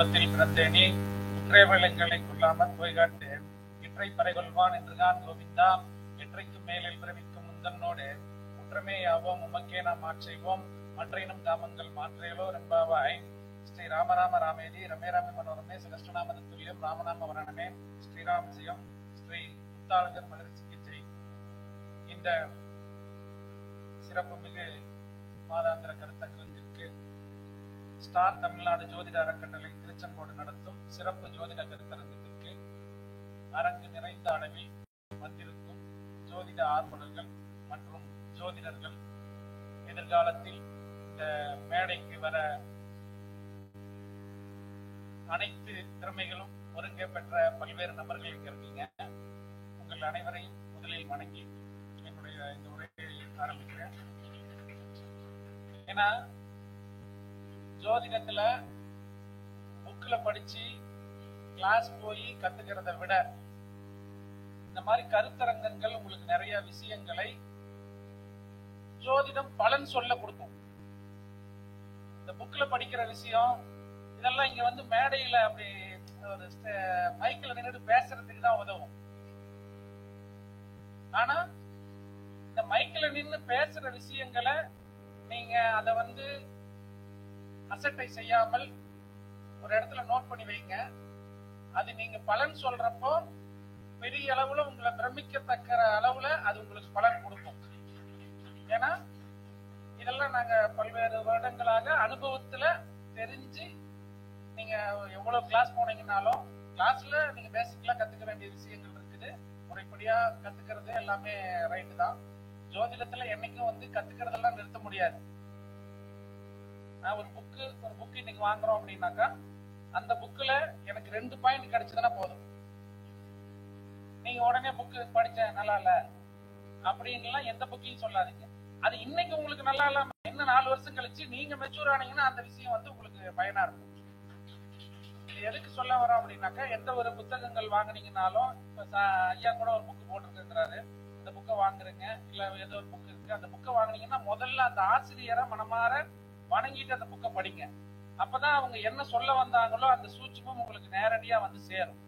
பிறந்தேனே குற்றவேளைகளை கொள்ளாமல் போய்காட்டேன் இற்றை பறைகொள்வான் என்றுதான் கோவிந்தா இற்றைக்கும் மேலில் பிறவிக்கும் முந்தன்னோடு குற்றமே ஆவோம் உமக்கே நாம் ஆட்செய்வோம் மற்றையினும் தாமங்கள் மாற்றையிலோ ரெம்பாவாய் ஸ்ரீ ராமராம ராமேதி ரமே ராம மனோரமே சிரஷ்டநாமத துல்லியம் ராமநாம வரணமே ஸ்ரீராம் ஜெயம் ஸ்ரீ முத்தாளங்கர் மகிழ்ச்சிக்கு ஜெய். இந்த சிறப்பு மிகு மாதாந்திர கருத்தரங்கிற்கு ஸ்டார் தமிழ்நாடு ஜோதிட அறக்கட்டளை திருச்செங்கோடு நடத்தும் சிறப்பு ஜோதிட கருத்தரங்கத்திற்கு அரங்கு நிறைந்த அளவில் வந்திருக்கும் ஜோதிட ஆர்வலர்கள் மற்றும் ஜோதிடர்கள், எதிர்காலத்தில் இந்த மேடைக்கு வர அனைத்து திறமைகளும் ஒருங்கே பெற்ற பல்வேறு நபர்கள் இங்க இருக்கீங்க. உங்கள் அனைவரையும் முதலில் வணங்கி என்னுடைய இந்த உரையை ஆரம்பிக்கிறேன். ஏன்னா ஜோதிடத்துல புக்ல படிச்சு கிளாஸ் போய் கத்துக்கிறத விட இந்த மாதிரி கருத்தரங்கங்கள் உங்களுக்கு நிறைய விஷயங்களை ஜோதிடம் பலன் சொல்ல கொடுக்கும். இந்த புக்ல படிக்கிற விஷயம் இதெல்லாம் இங்க வந்து மேடையில அப்படி ஒரு மைக்ல நின்றுட்டு பேசுறதுக்கு தான் உதவும். ஆனா இந்த மைக்ல நின்று பேசுற விஷயங்களை நீங்க அதை வந்து அசட்டை செய்யாமல் ஒரு இடத்துல நோட் பண்ணி வைங்க. அது நீங்க பலன் சொல்றப்போ பெரிய அளவுல உங்களை பிரமிக்கத்தக்க அளவுல அது உங்களுக்கு பலன் கொடுக்கும். ஏன்னா இதெல்லாம் நாங்க பல்வேறு வருடங்களாக அனுபவத்துல தெரிஞ்சு, நீங்க எவ்வளவு கிளாஸ் போனீங்கன்னாலும் கிளாஸ்ல நீங்க பேசிக்கலா கத்துக்க வேண்டிய விஷயங்கள் இருக்குது. முறைப்படியா கத்துக்கிறது எல்லாமே ரைட்டு தான். ஜோதிடத்துல என்னைக்கும் வந்து கத்துக்கிறதெல்லாம் நிறுத்த முடியாது. ஒரு புக்கு இன்னைக்கு வாங்குறோம் அப்படின்னாக்கா அந்த புக்ல எனக்கு 2 பாயிண்ட் கிடைச்சதுன்னா போதும். நீங்க உடனே புக்கு படிச்ச நல்லா இல்ல அப்படின்லாம் எந்த புக்கையும் சொல்லாதீங்க. அது இன்னைக்கு உங்களுக்கு நல்லா இல்லாம இன்னும் 4 வருஷம் கழிச்சு நீங்க மெச்சூர் ஆனீங்கன்னா அந்த விஷயம் வந்து உங்களுக்கு பயனா இருக்கும். இது எதுக்கு சொல்ல வரோம் அப்படின்னாக்கா, எந்த ஒரு புத்தகங்கள் வாங்கினீங்கன்னாலும் இப்ப ஐயா கூட ஒரு புக்கு போட்டிருக்கிறாரு, அந்த புக்கை வாங்குறீங்க. இல்ல ஏதோ ஒரு புக் இருக்கு, அந்த புக்கை வாங்கினீங்கன்னா முதல்ல அந்த ஆசிரியரை மனமாற வணங்கிட்டு அந்த புக்கை படிங்க. அப்பதான் அவங்க என்ன சொல்ல வந்தாங்களோ அந்த சூட்சுமம் உங்களுக்கு நேரடியா வந்து சேரும்.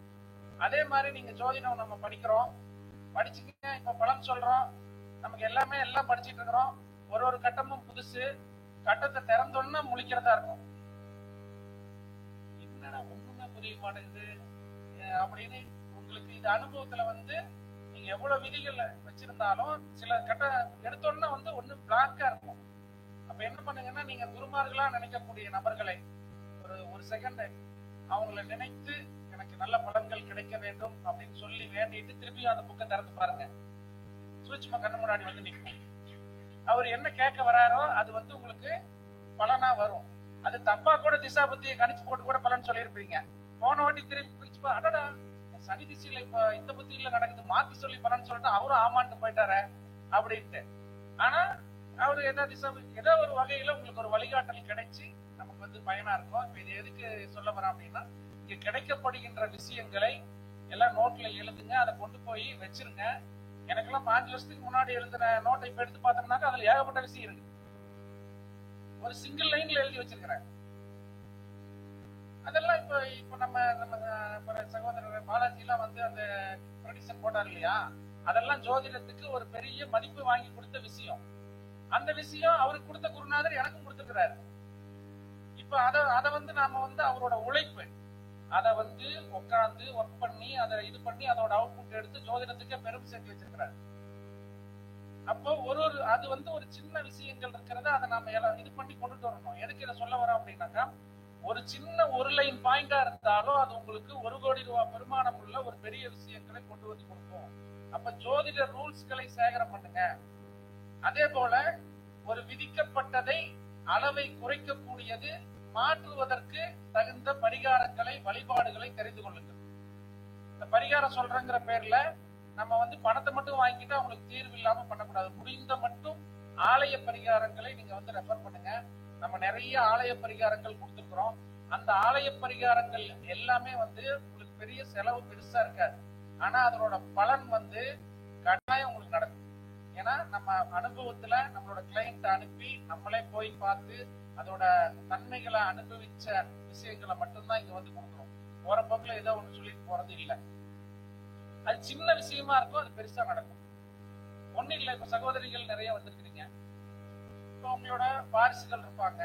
அதே மாதிரி நீங்க ஜோதிடம் நம்ம படிக்கிறோம், படிச்சுக்கிங்க, இப்ப பலன் சொல்றோம், நமக்கு எல்லாம் படிச்சுட்டு இருக்கிறோம். ஒரு கட்டமும் புதுசு. கட்டத்தை திறந்தோன்னா முழிக்கிறதா இருக்கும். என்னடா ஒண்ணுமே புரிய மாட்டேங்குது அப்படின்னு உங்களுக்கு இது அனுபவத்துல வந்து நீங்க எவ்வளவு விதிகள் வச்சிருந்தாலும் சில கட்டம் எடுத்தோன்னா வந்து ஒண்ணு பிளாங்கா இருக்கும். அப்ப என்ன பண்ணுங்கன்னா, நீங்க குருமார்களா நினைக்கக்கூடிய நபர்களை ஒரு செகண்ட் அவங்களை நினைத்து எனக்கு நல்ல பலன்கள் கிடைக்க வேண்டும் அப்படின்னு சொல்லி வேண்டிட்டு திருப்பியும் அந்த புக்கை திறந்து பாருங்க. சூட்சும கண்ணு முன்னாடி வந்து நிற்கும். அவர் என்ன கேட்க வராரோ அது வந்து உங்களுக்கு பலனா வரும். அது தப்பா கூட திசா புத்தியை கணிச்சு போட்டு கூட பலன் சொல்லியிருப்பீங்க. போன வாட்டி திருப்பி அடடா சனி திசையில இப்ப இந்த புத்தியில நடக்குது, மாத்தி சொல்லி பலன் சொல்லிட்டு அவரும் ஆமான்ட்டு போயிட்டாரு அப்படின்ட்டு. ஆனா அவரு ஏதோ ஒரு வகையில உங்களுக்கு ஒரு வழிகாட்டல் கிடைச்சு நமக்கு வந்து பயனா இருக்கும். இப்ப இது எதுக்கு சொல்ல வரேன் அப்படின்னா, இங்க கிடைக்கப்படுகின்ற விஷயங்களை எல்லாம் நோட்ல எழுதுங்க, அதை கொண்டு போய் வச்சிருங்க. எனக்கெல்லாம் 5 வருஷத்துக்கு முன்னாடி எழுதுன நோட்டை இப்ப எடுத்து பார்த்தோம்னாக்கா அதுல ஏகப்பட்ட விஷயம் இருக்கு. ஒரு சிங்கிள் லைன்ல எழுதி வச்சிருக்கிறேன். அதெல்லாம் இப்ப நம்ம சகோதரர் பாலாஜி எல்லாம் வந்து அந்த ப்ரொடியூசர் போட்டார் இல்லையா, அதெல்லாம் ஜோதிடத்துக்கு ஒரு பெரிய மதிப்பு வாங்கி கொடுத்த விஷயம். அந்த விஷயம் அவருக்கு கொடுத்த குருநாதர் எனக்கும் கொடுத்துருக்கிறாரு. இப்ப அத வந்து நாம வந்து அவரோட உழைப்பு, அதை வந்து உட்காந்து ஒர்க் பண்ணி அதை இது பண்ணி அதோட அவுட்புட் எடுத்து ஜோதிடத்துக்கே பெரும் சேர்த்து வச்சிருக்கிறாரு. அப்போ அது வந்து ஒரு சின்ன விஷயங்கள் இருக்கிறத அதை நாம இது பண்ணி கொண்டுட்டு வரணும். எதுக்கு இதை சொல்ல வரோம் அப்படின்னாக்கா, ஒரு சின்ன ஒரு லைன் பாயிண்டா இருந்தாலும் அது உங்களுக்கு 1 கோடி ரூபாய் பெருமானம் உள்ள ஒரு பெரிய விஷயங்களை கொண்டு வந்து கொடுக்கும். அப்ப ஜோதிட ரூல்ஸ்களை சேகரம் பண்ணுங்க. அதே போல ஒரு விதிக்கப்பட்டதை அளவை குறைக்கக்கூடியது மாற்றுவதற்கு தகுந்த பரிகாரங்களை வழிபாடுகளை தெரிந்து கொள்ளுங்கள். இந்த பரிகாரம் சொல்றங்கிற பேர்ல நம்ம வந்து பணத்தை மட்டும் வாங்கிட்டு அவங்களுக்கு தீர்வு இல்லாம பண்ணக்கூடாது. முடிந்த மட்டும் ஆலய பரிகாரங்களை நீங்க வந்து ரெஃபர் பண்ணுங்க. நம்ம நிறைய ஆலய பரிகாரங்கள் கொடுத்துருக்கிறோம். அந்த ஆலய பரிகாரங்கள் எல்லாமே வந்து உங்களுக்கு பெரிய செலவு பெருசா இருக்காது. ஆனா அதனோட பலன் வந்து கட்டாயம் உங்களுக்கு நடக்கும். ஏன்னா நம்ம அனுபவத்துல நம்மளோட கிளைண்ட் அனுப்பி நம்மளே போய் பார்த்து அதோட நன்மைகளை அனுபவிச்ச விஷயங்களை மட்டும்தான் இங்க வந்து கொடுக்குறோம். போற போக்குல ஏதோ ஒண்ணு சொல்லிட்டு போறது இல்லை. அது சின்ன விஷயமா இருக்கும், அது பெருசா நடக்கும். ஒண்ணு இல்லை, இப்ப சகோதரிகள் நிறைய வந்திருக்கிறீங்க. இப்ப உங்களோட வாரிசுகள் இருப்பாங்க,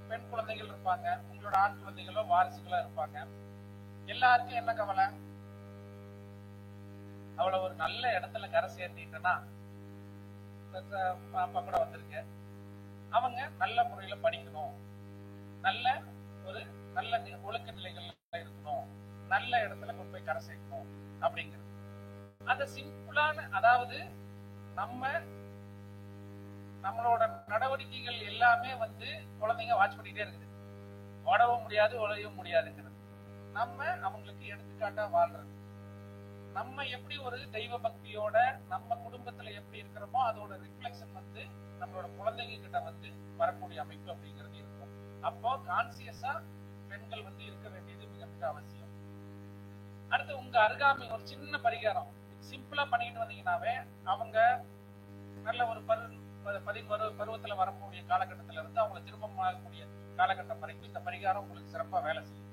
பெண் குழந்தைகள் இருப்பாங்க, உங்களோட ஆண் குழந்தைகளோ வாரிசுகளோ இருப்பாங்க. எல்லாருக்கும் என்ன கவலை? அவளை ஒரு நல்ல இடத்துல கரை சேர்த்திட்டேன்னா, பாப்பா கூட வந்திருக்க, அவங்க நல்ல முறையில படிக்கணும், நல்ல ஒரு நல்ல ஒழுக்க நிலைகள்ல இருக்கணும், நல்ல இடத்துல கொண்டு போய் கரை சேர்க்கணும் அப்படிங்கிறது. அந்த சிம்பிளான, அதாவது நம்மளோட நடவடிக்கைகள் எல்லாமே வந்து குழந்தைங்க வாட்ச் பண்ணிட்டே இருக்குது. ஓடவும் முடியாது, உழையவும் முடியாதுங்கிறது. நம்ம அவங்களுக்கு எடுத்துக்காட்டா வாழ்றது. நம்ம எப்படி ஒரு தெய்வ பக்தியோட நம்ம குடும்பத்துல எப்படி இருக்கிறோமோ அதோட ரிஃப்ளெக்ஷன் வந்து நம்மளோட குழந்தைங்க கிட்ட வந்து வரக்கூடிய அமைப்பு அப்படிங்கிறது இருக்கும். அப்போ கான்சியஸா பெண்கள் வந்து இருக்க வேண்டியது மிக மிக அவசியம். அடுத்து உங்க அருகாமை ஒரு சின்ன பரிகாரம் சிம்பிளா பண்ணிட்டு வந்தீங்கன்னாவே அவங்க நல்ல ஒரு பருவத்துல வரக்கூடிய காலகட்டத்தில இருந்து அவங்களை திருமணம் ஆகக்கூடிய காலகட்டம் வரைக்கும் இந்த பரிகாரம் உங்களுக்கு சிறப்பா வேலை செய்யும்.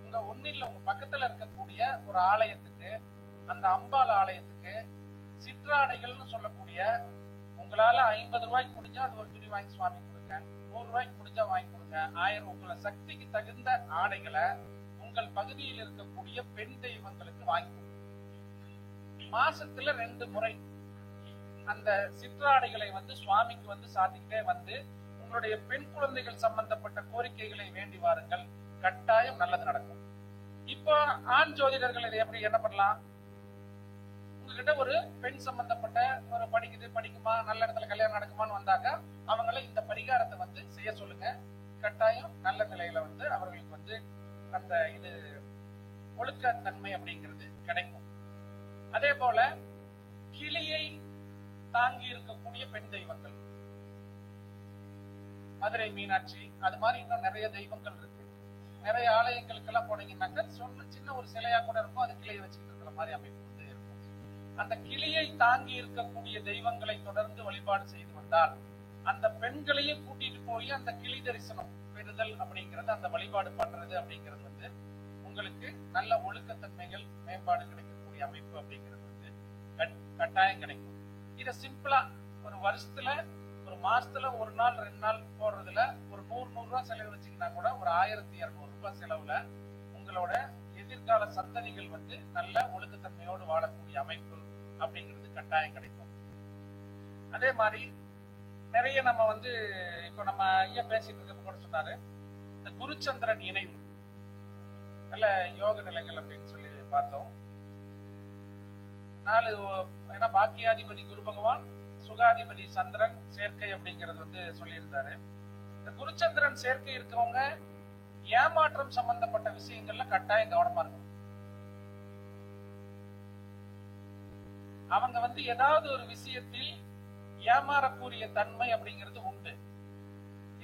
உங்க ஒன்னில் உங்க பக்கத்துல இருக்கக்கூடிய ஒரு ஆலயத்துக்கு, அந்த அம்பாள் ஆலயத்துக்கு சிற்றாடைகள்னு சொல்லக்கூடிய, உங்களால 50 ரூபாய்க்கு முடிஞ்சா அது ஒரு துணி வாங்கி சுவாமி கொடுங்க, 100 ரூபாய்க்கு முடிஞ்சா வாங்கி கொடுங்க, 1000 உங்களோட சக்திக்கு தகுந்த ஆடைகளை உங்கள் பகுதியில் இருக்கக்கூடிய பெண் தெய்வங்களுக்கு வாங்கி கொடுங்க. மாசத்துல 2 முறை அந்த சிற்றாடைகளை வந்து சுவாமிக்கு வந்து சாத்திக்கிட்டே வந்து உங்களுடைய பெண் குழந்தைகள் சம்பந்தப்பட்ட கோரிக்கைகளை வேண்டி வாருங்கள். கட்டாயம் நல்லது நடக்கும். இப்போ ஆண் ஜோதிடர்கள் இதை எப்படி என்ன பண்ணலாம்? உங்ககிட்ட ஒரு பெண் சம்பந்தப்பட்ட ஒரு படிக்குமா, நல்ல இடத்துல கல்யாணம் நடக்குமான்னு வந்தாக்க அவங்கள இந்த பரிகாரத்தை வந்து செய்ய சொல்லுங்க. கட்டாயம் நல்ல நிலையில வந்து அவர்களுக்கு வந்து அந்த இது ஒழுக்க தன்மை அப்படிங்கிறது கிடைக்கும். அதே போல கிளியை தாங்கி இருக்கக்கூடிய பெண் தெய்வங்கள், மதுரை மீனாட்சி, அது மாதிரி இன்னும் நிறைய தெய்வங்கள் இருக்கு. நிறைய ஆலயங்களுக்கு எல்லாம் போனீங்கன்னாக்க சின்ன ஒரு சிலையா கூட இருக்கும், அது கிளியை வச்சுக்கிட்டு இருக்கிற மாதிரி அமைப்பு வந்து இருக்கும். அந்த கிளியை தாங்கி இருக்கக்கூடிய தெய்வங்களை தொடர்ந்து வழிபாடு செய்து வந்தால் அந்த பெண்களையும் கூட்டிட்டு போய் அந்த கிளி தரிசனம் பெறுதல் அப்படிங்கிறது, அந்த வழிபாடு பண்றது அப்படிங்கிறது வந்து உங்களுக்கு நல்ல ஒழுக்கத்தன்மைகள் மேம்பாடு கிடைக்கக்கூடிய அமைப்பு அப்படிங்கிறது வந்து கட்டாயம் கிடைக்கும். இத சிம்பிளா ஒரு வருஷத்துல, ஒரு மாசத்துல 1 நாள் 2 நாள் போடுறதுல ஒரு 100 ரூபாய் செலவு வச்சீங்கன்னா கூட ஒரு 1200 ரூபாய் செலவுல உங்களோட எதிர்கால சந்ததிகள் வந்து நல்ல ஒழுக்கத்தன்மையோடு வாழக்கூடிய அமைப்பு அப்படிங்கிறது கட்டாயம் கிடைக்கும். அதே மாதிரி நிறைய நம்ம வந்து இப்ப நம்ம ஐயா பேசிட்டு இருக்க கூட சொன்னாரு, இந்த குருச்சந்திரன் இணைவு நல்ல யோக நிலைகள் அப்படின்னு சொல்லி பார்த்தோம். 4 ஏன்னா பாக்கியாதிபதி குரு பகவான், சுகாதிபதி சந்திரன் சேர்க்கை அப்படிங்கிறது வந்து சொல்லியிருந்தாரு. இந்த குருச்சந்திரன் சேர்க்கை இருக்கவங்க ஏமாற்றம் சம்பந்தப்பட்ட விஷயங்கள்ல கட்டாயம் கவனமா இருக்கும். அவங்க வந்து ஏதாவது ஒரு விஷயத்தில் ஏமாறக்கூடிய தன்மை அப்படிங்கிறது உண்டு.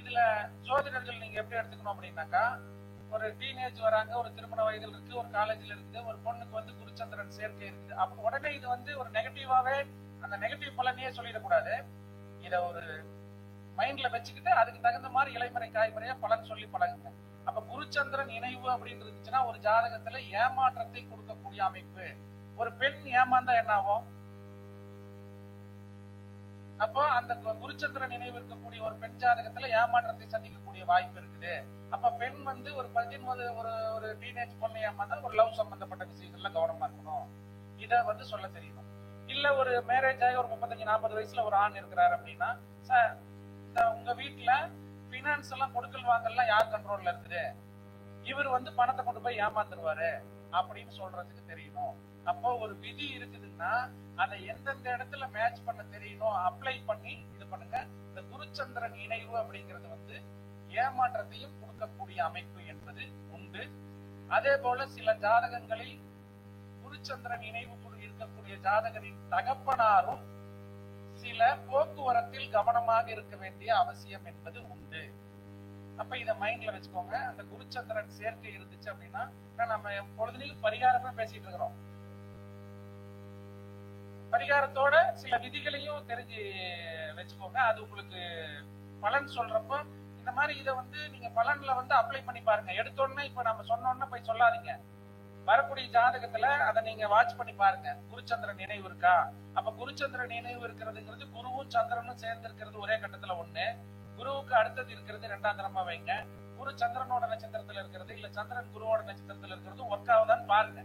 இதுல ஜோதிடர்கள் நீங்க எப்படி எடுத்துக்கணும் அப்படின்னாக்கா, ஒரு டீனேஜ் வராங்க, ஒரு திருமண வயதில் இருக்கு, ஒரு காலேஜ்ல இருக்குது, ஒரு பொண்ணுக்கு வந்து குருச்சந்திரன் சேர்க்கை இருக்குது. அப்ப உடனே இது வந்து ஒரு நெகட்டிவாவே அந்த நெகட்டிவ் பலனையே சொல்லிடக்கூடாது. இத ஒரு மைண்ட்ல வச்சுக்கிட்டு அதுக்கு தகுந்த மாதிரி இலைமறை காய்மறையா பலன் சொல்லி பழகுங்க. அப்ப குருச்சந்திரன் இணைவு அப்படின்னு இருந்துச்சுன்னா ஒரு ஜாதகத்துல ஏமாற்றத்தை கொடுக்கக்கூடிய அமைப்பு. ஒரு பெண் ஏமாந்தா என்ன ஆகும்? அப்போ அந்த குருச்சந்திரன் நினைவு இருக்கக்கூடிய ஒரு பெண் ஜாதகத்துல ஏமாற்றத்தை சந்திக்கக்கூடிய வாய்ப்பு இருக்குது. அப்ப பெண் வந்து ஒரு 19 ஒரு டீனேஜ் பொண்ணு ஏமாந்தா ஒரு லவ் சம்பந்தப்பட்ட விஷயங்கள்ல கவனமா இருக்கணும். இத வந்து சொல்ல தெரியணும். இல்ல ஒரு மேரேஜ் ஆகி ஒரு 35-40 வயசுல ஒரு ஆண் இருக்கிறாரு அப்படின்னா, சார் உங்க வீட்டுல பினான்ஸ் எல்லாம் கொடுக்கல் வாங்கலாம் யார் கண்ட்ரோல்ல இருக்குது, இவர் வந்து பணத்தை கொண்டு போய் ஏமாந்துருவாரு அப்படின்னு சொல்றதுக்கு தெரியணும். அப்போ ஒரு விதி இருக்குதுன்னா அதை எந்தெந்த இடத்துல மேட்ச் பண்ண தெரியணும், அப்ளை பண்ணி இது பண்ணுங்க. இந்த குருச்சந்திரன் இணைவு அப்படிங்கிறது வந்து ஏமாற்றத்தையும் கொடுக்கக்கூடிய அமைப்பு என்பது உண்டு. அதே போல சில ஜாதகங்களில் குருச்சந்திரன் இணைவு இருக்கக்கூடிய ஜாதகரின் தகப்பனாரும் சில போக்குவரத்தில் கவனமாக இருக்க வேண்டிய அவசியம் என்பது உண்டு. அப்ப இத மைண்ட்ல வச்சுக்கோங்க. அந்த குருச்சந்திரன் சேர்க்கை இருந்துச்சு அப்படின்னா, நம்ம பொழுதுலையும் பரிகாரமா பேசிட்டு இருக்கிறோம். பரிகாரத்தோட சில விதிகளையும் தெரிஞ்சு வச்சுக்கோங்க. அது உங்களுக்கு பலன் சொல்றப்போ இந்த மாதிரி இதை வந்து நீங்க பலன்ல வந்து அப்ளை பண்ணி பாருங்க. எடுத்தோடனே இப்ப நம்ம சொன்னோம்னா போய் சொல்லாதீங்க. வரக்கூடிய ஜாதகத்துல அதை நீங்க வாட்ச் பண்ணி பாருங்க. குருச்சந்திரன் நினைவு இருக்கா? அப்ப குருச்சந்திரன் நினைவு இருக்கிறதுங்கிறது குருவும் சந்திரனும் சேர்ந்து இருக்கிறது ஒரே கட்டத்துல ஒண்ணு. குருவுக்கு அடுத்தது இருக்கிறது 2ஆம் தரமா வைங்க. குரு சந்திரனோட நட்சத்திரத்துல இருக்கிறது இல்ல சந்திரன் குருவோட நட்சத்திரத்துல இருக்கிறது ஒர்க் ஆகுதான்னு பாருங்க.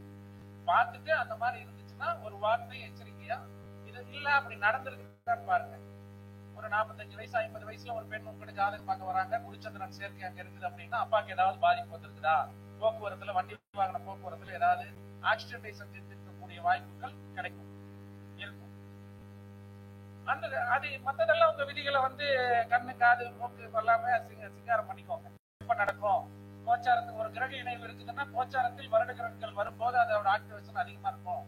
பார்த்துட்டு அந்த மாதிரி இருந்துச்சுன்னா ஒரு வார்த்தை எச்சரிக்கையா, இது இல்ல அப்படி நடந்திருக்குன்னு பாருங்க. ஒரு 45 வயசு 50 வயசுல ஒரு பெண் உங்களுக்கு ஜாதகம் பார்க்க வராங்க, குருச்சந்திரன் சேர்க்கை அங்க இருக்குது அப்படின்னா அப்பாக்கு ஏதாவது பாதிப்பு வந்திருக்குதா, போக்குவரத்துல வண்டி வாகன போக்குவரத்துல ஏதாவது ஆக்சிடென்டை சந்தித்திருக்கக்கூடிய வாய்ப்புகள் கிடைக்கும் இருக்கும். அந்த அது மத்ததெல்லாம் உங்க விதிகளை வந்து கண்ணு காது மூக்கு எல்லாமே சிங்காரம் பண்ணிக்கோங்க. எப்ப நடக்கும் கோச்சாரத்துக்கு ஒரு கிரக இணைவு இருக்குதுன்னா கோச்சாரத்தில் வருட கிரகங்கள் வரும்போது அதோட ஆக்டிவேஷன் அதிகமா இருக்கும்.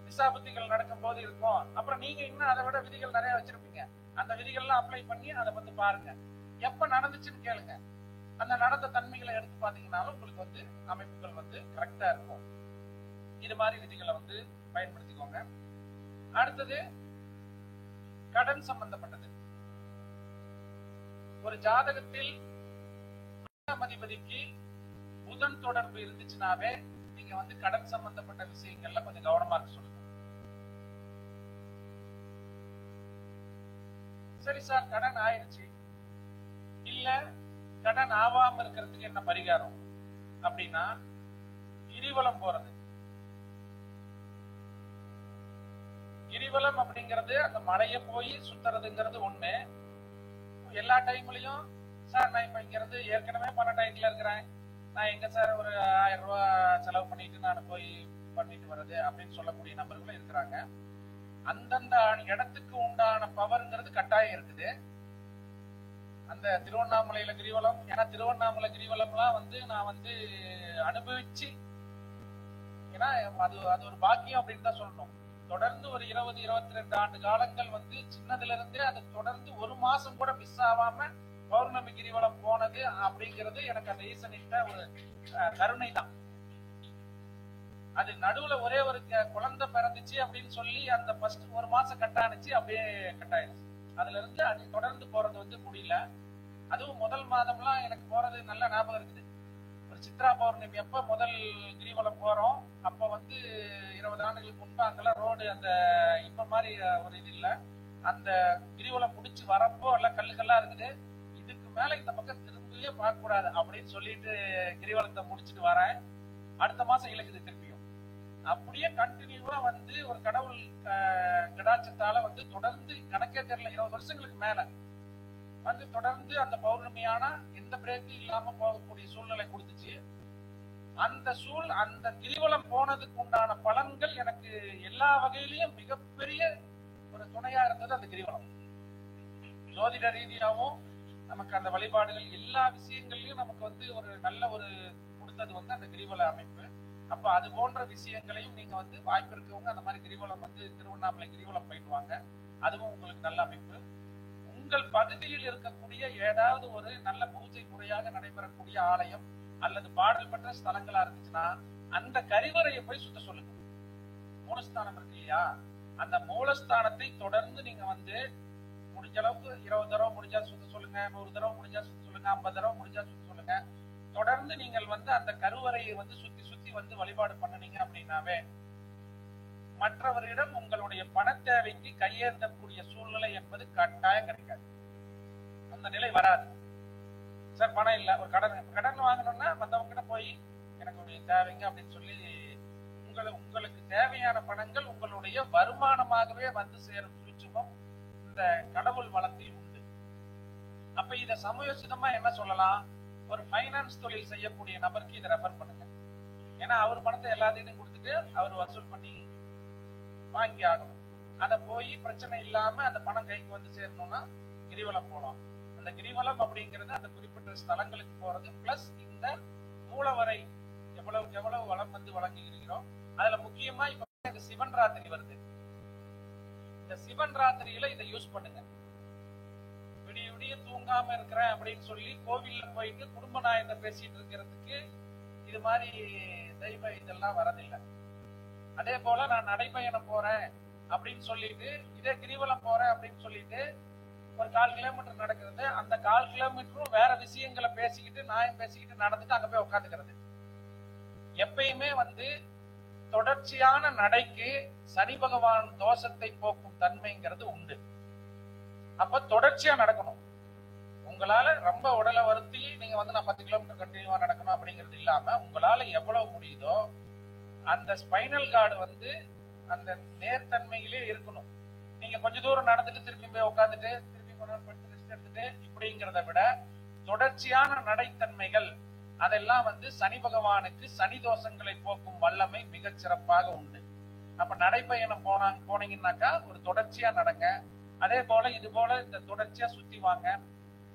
திசாபுத்திகள் நடக்கும் போது இருக்கும். அப்புறம் நீங்க இன்னும் அதை விட விதிகள் நிறைய வச்சிருப்பீங்க. அந்த விதிகள்லாம் அப்ளை பண்ணி அதை வந்து பாருங்க. எப்ப நடந்துச்சுன்னு கேளுங்க. அந்த நடந்த தன்மைகளை எடுத்து பாத்தீங்கன்னாலும் உங்களுக்கு வந்து அமைப்புகள் வந்து கரெக்டா இருக்கும். இது மாதிரி விதிகளை வந்து பயன்படுத்திக்கோங்க. அடுத்தது கடன் சம்பந்தப்பட்டது. ஒரு ஜாதகத்தில் அதிபதிக்கு புதன் தொடர்பு இருந்துச்சுனாவே நீங்க வந்து கடன் சம்பந்தப்பட்ட விஷயங்கள்ல கொஞ்சம் கவனமா இருக்க சொல்லுங்க. சரி சார், கடன் ஆயிடுச்சு, இல்ல கடன் ஆவாம இருக்கிறதுக்கு என்ன பரிகாரம் அப்படின்னா கிரிவலம் போறது. கிரிவலம் அப்படிங்கிறது அந்த மலையை போய் சுத்துறதுங்கிறது ஒண்ணு. எல்லா டைம்லயும் சார் நான் இப்ப இங்கிறது ஏற்கனவே பண டயத்துல இருக்கிறேன், நான் எங்க சார் ஒரு 1000 ரூபாய் செலவு பண்ணிட்டு நான் போய் பண்ணிட்டு வர்றது அப்படின்னு சொல்லக்கூடிய நபர்களும் இருக்கிறாங்க. அந்தந்த இடத்துக்கு உண்டான பவர்ங்கிறது கட்டாயம் இருக்குது. அந்த திருவண்ணாமலையில கிரிவலம், ஏன்னா திருவண்ணாமலை கிரிவலம்லாம் வந்து நான் வந்து அனுபவிச்சு, ஏன்னா அது ஒரு பாக்கியம் அப்படின்னு தான் சொல்லணும். தொடர்ந்து ஒரு 20-22 ஆண்டு காலங்கள் வந்து சின்னதுல இருந்தே அது தொடர்ந்து ஒரு மாசம் கூட மிஸ் ஆகாம பௌர்ணமி கிரிவலம் போனது அப்படிங்கிறது எனக்கு அந்த ஈசனிட்ட ஒரு கருணை தான். அது நடுவுல ஒரே ஒரு குழந்தை பிறந்துச்சு அப்படின்னு சொல்லி அந்த ஃபர்ஸ்ட் ஒரு மாசம் கட்டானுச்சு, அப்படியே கட்டாயிருச்சு. அதுல இருந்து அது தொடர்ந்து போறது வந்து முடியல. அதுவும் முதல் மாதம்லாம் எனக்கு போறது நல்ல ஞாபகம் இருக்குது. ஒரு சித்ரா பௌர்ணமி அப்ப முதல் கிரிவலம் போறோம். அப்ப வந்து 20 ஆண்டுகளுக்கு முன்பு அங்கெல்லாம் ரோடு அந்த இப்ப மாதிரி ஒரு இது இல்ல. அந்த கிரிவலம் முடிச்சு வரப்போ எல்லாம் கல்லுக்கெல்லாம் இருக்குது. இதுக்கு மேல இந்த பக்கம் திரும்பியே பார்க்க கூடாது அப்படின்னு சொல்லிட்டு கிரிவலத்தை முடிச்சுட்டு வரேன். அடுத்த மாசம் இலக்குது திருப்பியும். அப்படியே கண்டினியூவா வந்து ஒரு கடவுள் கடாட்சத்தால வந்து தொடர்ந்து கணக்கே தெரியல 20 வருஷங்களுக்கு மேல வந்து தொடர்ந்து அந்த பௌர்ணமியான எந்த பிரேக்கும் இல்லாம போகக்கூடிய சூழ்நிலை கொடுத்துச்சு. அந்த கிரிவலம் போனதுக்கு உண்டான பலன்கள் எனக்கு எல்லா வகையிலையும் மிகப்பெரிய ஒரு துணையா இருந்தது அந்த கிரிவலம். ஜோதிட ரீதியாகவும் நமக்கு அந்த வழிபாடுகள் எல்லா விஷயங்கள்லயும் நமக்கு வந்து ஒரு நல்ல ஒரு கொடுத்தது வந்து அந்த கிரிவல அமைப்பு. அப்ப அது போன்ற விஷயங்களையும் நீங்க வந்து வாய்ப்பு இருக்கவங்க அந்த மாதிரி கிரிவலம் வந்து திருவண்ணாமலை கிரிவலம் போயிட்டு வாங்க. அதுவும் உங்களுக்கு நல்ல அமைப்பு. உங்கள் பகுதியில் இருக்கக்கூடிய ஏதாவது ஒரு நல்ல பூஜை முறையாக நடைபெறக்கூடிய ஆலயம் அல்லது பாடல் பெற்ற ஸ்தலங்களா இருந்துச்சுன்னா அந்த கரிவறையை போய் சுத்த சொல்லுங்க. மூலஸ்தானம் இருக்கு இல்லையா, அந்த மூலஸ்தானத்தை தொடர்ந்து நீங்க வந்து முடிஞ்ச அளவுக்கு 20 தடவை முடிஞ்சா சுத்த சொல்லுங்க, 100 தடவை முடிஞ்சா சுத்த சொல்லுங்க, 50 தடவை முடிஞ்சா சுத்த சொல்லுங்க. தொடர்ந்து நீங்கள் வந்து அந்த கருவறையை வந்து சுத்தி சுத்தி வந்து வழிபாடு பண்ணனீங்க அப்படின்னாவே மற்றவரிடம் உங்களுடைய பண தேவைக்கு கையேந்தக்கூடிய சூழ்நிலை என்பது கட்டாயம் கிடைக்காது. அந்த நிலை வராது. சார் பணம் இல்ல, ஒரு கடன் வாங்கணும்னா மத்தவங்க கிட்ட போய் எனக்கு தேவைங்க அப்படின்னு சொல்லி உங்களுக்கு தேவையான பணங்கள் உங்களுடைய வருமானமாகவே வந்து சேரும் சூட்சுமம் இந்த கடவுள் வளத்தில் உண்டு. அப்ப இத சமயோசிதமா என்ன சொல்லலாம், ஒரு பைனான்ஸ் தொழில் செய்யக்கூடிய நபருக்கு இதை ரெஃபர் பண்ணுங்க. ஏன்னா அவர் பணத்தை எல்லாத்தையும் கொடுத்துட்டு அவர் வசூல் பண்ணி வாங்கி ஆகணும். அத போய் பிரச்சனை இல்லாம அந்த பணம் கைக்கு வந்து சேரணும்னா கிரிவலம் போகலாம். அந்த கிரிவலம் அப்படிங்கிறது அந்த குறிப்பிட்ட ஸ்தலங்களுக்கு போறது பிளஸ் இந்த மூலவரை எவ்வளவுக்கு எவ்வளவு வளம் வந்து வழங்குகிறோம். அதுல முக்கியமா இப்ப சிவன் ராத்திரி வருது. இந்த சிவன் ராத்திரியில இதை யூஸ் பண்ணுங்க. விடிய விடிய தூங்காம இருக்கிறேன் அப்படின்னு சொல்லி கோவில்ல போயிட்டு குடும்ப நாயத்தை பேசிட்டு இருக்கிறதுக்கு இது மாதிரி தெய்வ இதெல்லாம் வரதில்லை. அதே போல நான் நடைபயணம் போறேன் அப்படின்னு சொல்லிட்டு இதே கிரிவலம் போறேன் அப்படின்னு சொல்லிட்டு ஒரு 1/4 கிலோமீட்டர் நடக்கிறது, அந்த 1/4 கிலோமீட்டரும் வேற விஷயங்களை பேசிக்கிட்டு நியாயம் பேசிக்கிட்டு நடந்துட்டு அங்க போய் உட்காந்துக்கிறது. எப்பயுமே தொடர்ச்சியான நடைக்கு சனி பகவான் தோஷத்தை போக்கும் தன்மைங்கிறது உண்டு. அப்ப தொடர்ச்சியா நடக்கணும். உங்களால ரொம்ப உடலை வருத்தி நீங்க நான் 10 கிலோமீட்டர் கண்டினியூவா நடக்கணும் அப்படிங்கிறது இல்லாம, உங்களால எவ்வளவு முடியுதோ அந்த ஸ்பைனல் கார்டு அந்த நேர்த்தன்மையிலே இருக்கணும். நீங்க கொஞ்ச தூரம் நடந்துட்டு திருப்பி போய் உட்காந்துட்டு திருப்பி படுத்து ரெஸ்ட் எடுத்துட்டு இப்படிங்கிறத விட தொடர்ச்சியான நடைத்தன்மைகள் அதெல்லாம் சனி பகவானுக்கு சனி தோஷங்களை போக்கும் வல்லமை மிகச் சிறப்பாக உண்டு. அப்ப நடைப்பயணம் போனீங்கன்னாக்கா ஒரு தொடர்ச்சியா நடங்க. அதே போல இது போல இந்த தொடர்ச்சியா சுத்தி வாங்க.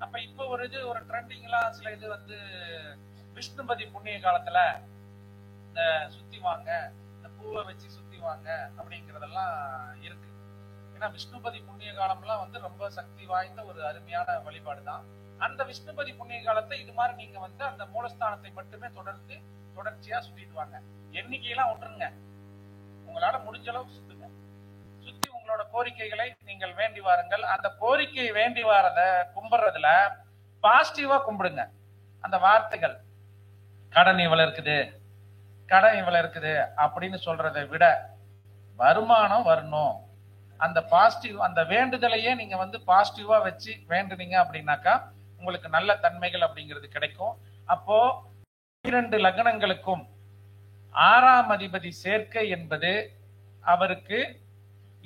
அப்ப இப்ப ஒரு ட்ரெண்டிங்லாம் சில விஷ்ணுபதி புண்ணிய காலத்துல இந்த சுத்தி வாங்க, இந்த பூவை வச்சு சுத்தி வாங்க அப்படிங்கறதெல்லாம் இருக்கு. ஏன்னா விஷ்ணுபதி புண்ணிய காலம்லாம் ரொம்ப சக்தி வாய்ந்த ஒரு அருமையான வழிபாடு தான். அந்த விஷ்ணுபதி புண்ணிய காலத்தை இது மாதிரி நீங்க அந்த மூலஸ்தானத்தை மட்டுமே தொடர்ச்சியா சுத்திட்டு வாங்க. எண்ணிக்கையெல்லாம் விட்டுருங்க, உங்களால முடிஞ்ச அளவுக்கு சுத்துங்க. சுத்தி உங்களோட கோரிக்கைகளை நீங்கள் வேண்டி வாருங்கள். அந்த கோரிக்கையை வேண்டி வாரத கும்பிடுறதுல பாசிட்டிவா கும்பிடுங்க. அந்த வார்த்தைகள் கடன் இவ்வளவு இருக்குது, கடன் இவ்வளவு இருக்குது அப்படின்னு சொல்றதை விட வருமானம் வரணும், அந்த பாசிட்டிவ் அந்த வேண்டுதலையே நீங்க பாசிட்டிவா வச்சு வேண்டுனீங்க அப்படின்னாக்கா உங்களுக்கு நல்ல தன்மைகள் அப்படிங்கிறது கிடைக்கும். அப்போ 12 லக்னங்களுக்கும் 6ஆம் அதிபதி சேர்க்கை என்பது அவருக்கு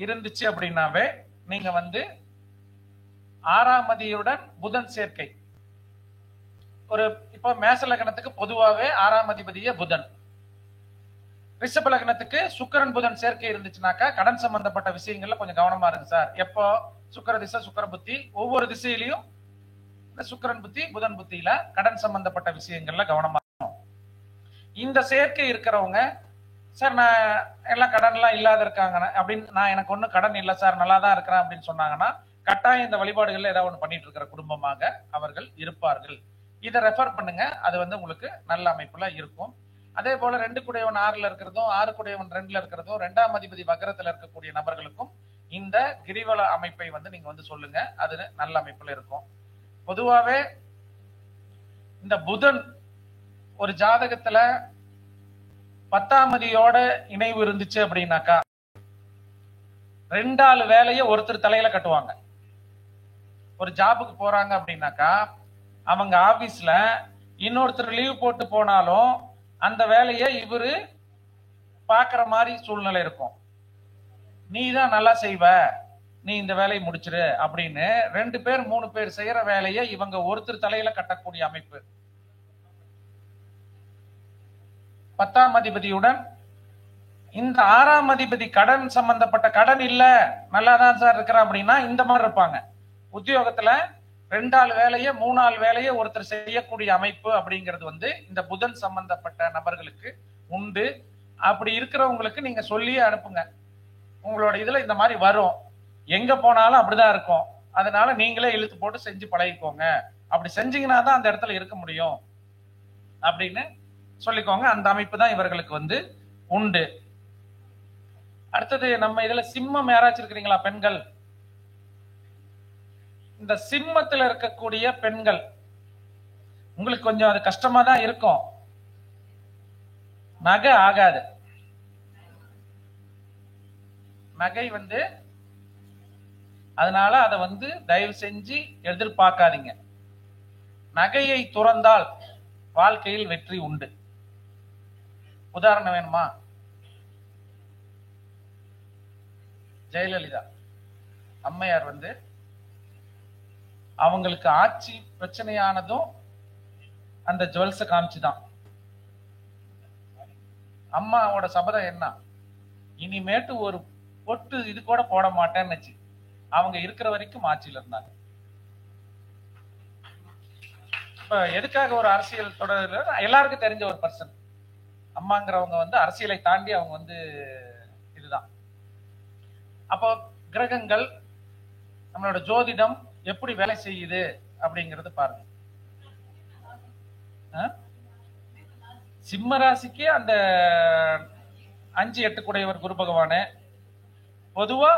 இருந்துச்சு அப்படின்னாவே நீங்க 6ஆம் அதியுடன் புதன் சேர்க்கை. இப்போ மேச லக்னத்துக்கு பொதுவாவே 6ஆம் அதிபதியே புதன். ரிஷப லக்னத்துக்கு சுக்கிரன் புதன் சேர்க்கை இருந்துச்சுனாக்கா கடன் சம்பந்தப்பட்ட விஷயங்கள்ல கொஞ்சம் கவனமா இருக்கு சார். எப்போ சுக்கிர திசை சுக்கிர புத்தி, ஒவ்வொரு திசையிலையும் சுக்கிரன் புத்தி புதன் புத்தியில கடன் சம்பந்தப்பட்ட விஷயங்கள்ல கவனமா இருக்கணும். இந்த சேர்க்கை இருக்கிறவங்க சார் நான் எல்லாம் கடன் எல்லாம் இல்லாத இருக்காங்க அப்படின்னு, நான் எனக்கு ஒன்னும் கடன் இல்லை சார் நல்லா தான் இருக்கிறேன் அப்படின்னு சொன்னாங்கன்னா கட்டாயம் இந்த வழிபாடுகள்ல ஏதாவது ஒண்ணு பண்ணிட்டு இருக்கிற குடும்பமாக அவர்கள் இருப்பார்கள். இதை ரெஃபர் பண்ணுங்க, அது உங்களுக்கு நல்ல அமைப்புல இருக்கும். அதே போல 2 குடையவன் 6ல இருக்கிறதும் 6 குடையவன் 2ல இருக்கிறதும் 2ஆம் அதிபதி வக்ரத்துல இருக்கக்கூடிய நபர்களுக்கும் இந்த கிரிவல அமைப்பை நீங்க சொல்லுங்க, அது நல்ல அமைப்புல இருக்கும். பொதுவாவே இந்த புதன் ஒரு ஜாதகத்துல 10ஆம் அதியோட இணைவு இருந்துச்சு அப்படின்னாக்கா 2 ஆள் வேலையை ஒருத்தர் தலையில கட்டுவாங்க. ஒரு ஜாபுக்கு போறாங்க அப்படின்னாக்கா அவங்க ஆபீஸ்ல இன்னொருத்தர் லீவ் போட்டு போனாலும் அந்த வேலையை இவரு பாக்குற மாதிரி சூழ்நிலை இருக்கும். நீ தான் நல்லா செய்வ, நீ இந்த வேலையை முடிச்சிரு அப்படின்னு 2 பேர் 3 பேர் செய்யற வேலையை இவங்க ஒருத்தர் தலையில கட்டக்கூடிய அமைப்பு. 10ஆம் அதிபதியுடன் இந்த 6ஆம் அதிபதி கடன் சம்பந்தப்பட்ட கடன் இல்ல நல்லாதான் சார் இருக்கிற அப்படின்னா இந்த மாதிரி இருப்பாங்க. உத்தியோகத்துல 2 ஆள் வேலையை 3 ஆள் வேலையை ஒருத்தர் செய்யக்கூடிய அமைப்பு அப்படிங்கிறது இந்த புதன் சம்பந்தப்பட்ட நபர்களுக்கு உண்டு. அப்படி இருக்கிறவங்களுக்கு நீங்க சொல்லியே அனுப்புங்க, உங்களோட இதுல இந்த மாதிரி வரும், எங்க போனாலும் அப்படிதான் இருக்கும், அதனால நீங்களே இழுத்து போட்டு செஞ்சு பழகிக்கோங்க, அப்படி செஞ்சீங்கன்னா தான் அந்த இடத்துல இருக்க முடியும் அப்படின்னு சொல்லிக்கோங்க. அந்த அமைப்பு தான் இவர்களுக்கு உண்டு. அடுத்தது நம்ம இதுல சிம்மம் யாராச்சும் இருக்கிறீங்களா பெண்கள்? இந்த சிம்மத்துல இருக்கக்கூடிய பெண்கள் உங்களுக்கு கொஞ்சம் அது கஷ்டமா தான் இருக்கும். நகை ஆகாது, நகை அதனால அதை தயவு செஞ்சு எதிர்பார்க்காதீங்க. நகையை துறந்தால் வாழ்க்கையில் வெற்றி உண்டு. உதாரணம் வேணுமா? ஜெயலலிதா அம்மையார் அவங்களுக்கு ஆட்சி பிரச்சனையானதும் அந்த ஜுவல்ஸ காமிச்சுதான். அம்மாவோட சபதம் என்ன? இனிமேட்டு ஒரு பொட்டு இது கூட போட மாட்டேன்னு அவங்க இருக்கிற வரைக்கும் ஆட்சியில இருந்தாங்க. இப்ப எதுக்காக ஒரு அரசியல் தொடர்ல எல்லாருக்கும் தெரிஞ்ச ஒரு பர்சன் அம்மாங்கிறவங்க அரசியலை தாண்டி அவங்க இதுதான். அப்போ கிரகங்கள் நம்மளோட ஜோதிடம் எப்படி வேலை செய்யுது அப்படிங்கறது பாருங்க. சிம்ம ராசிக்கு அந்த 5, 8 குடையவர் குரு பகவானு. பொதுவா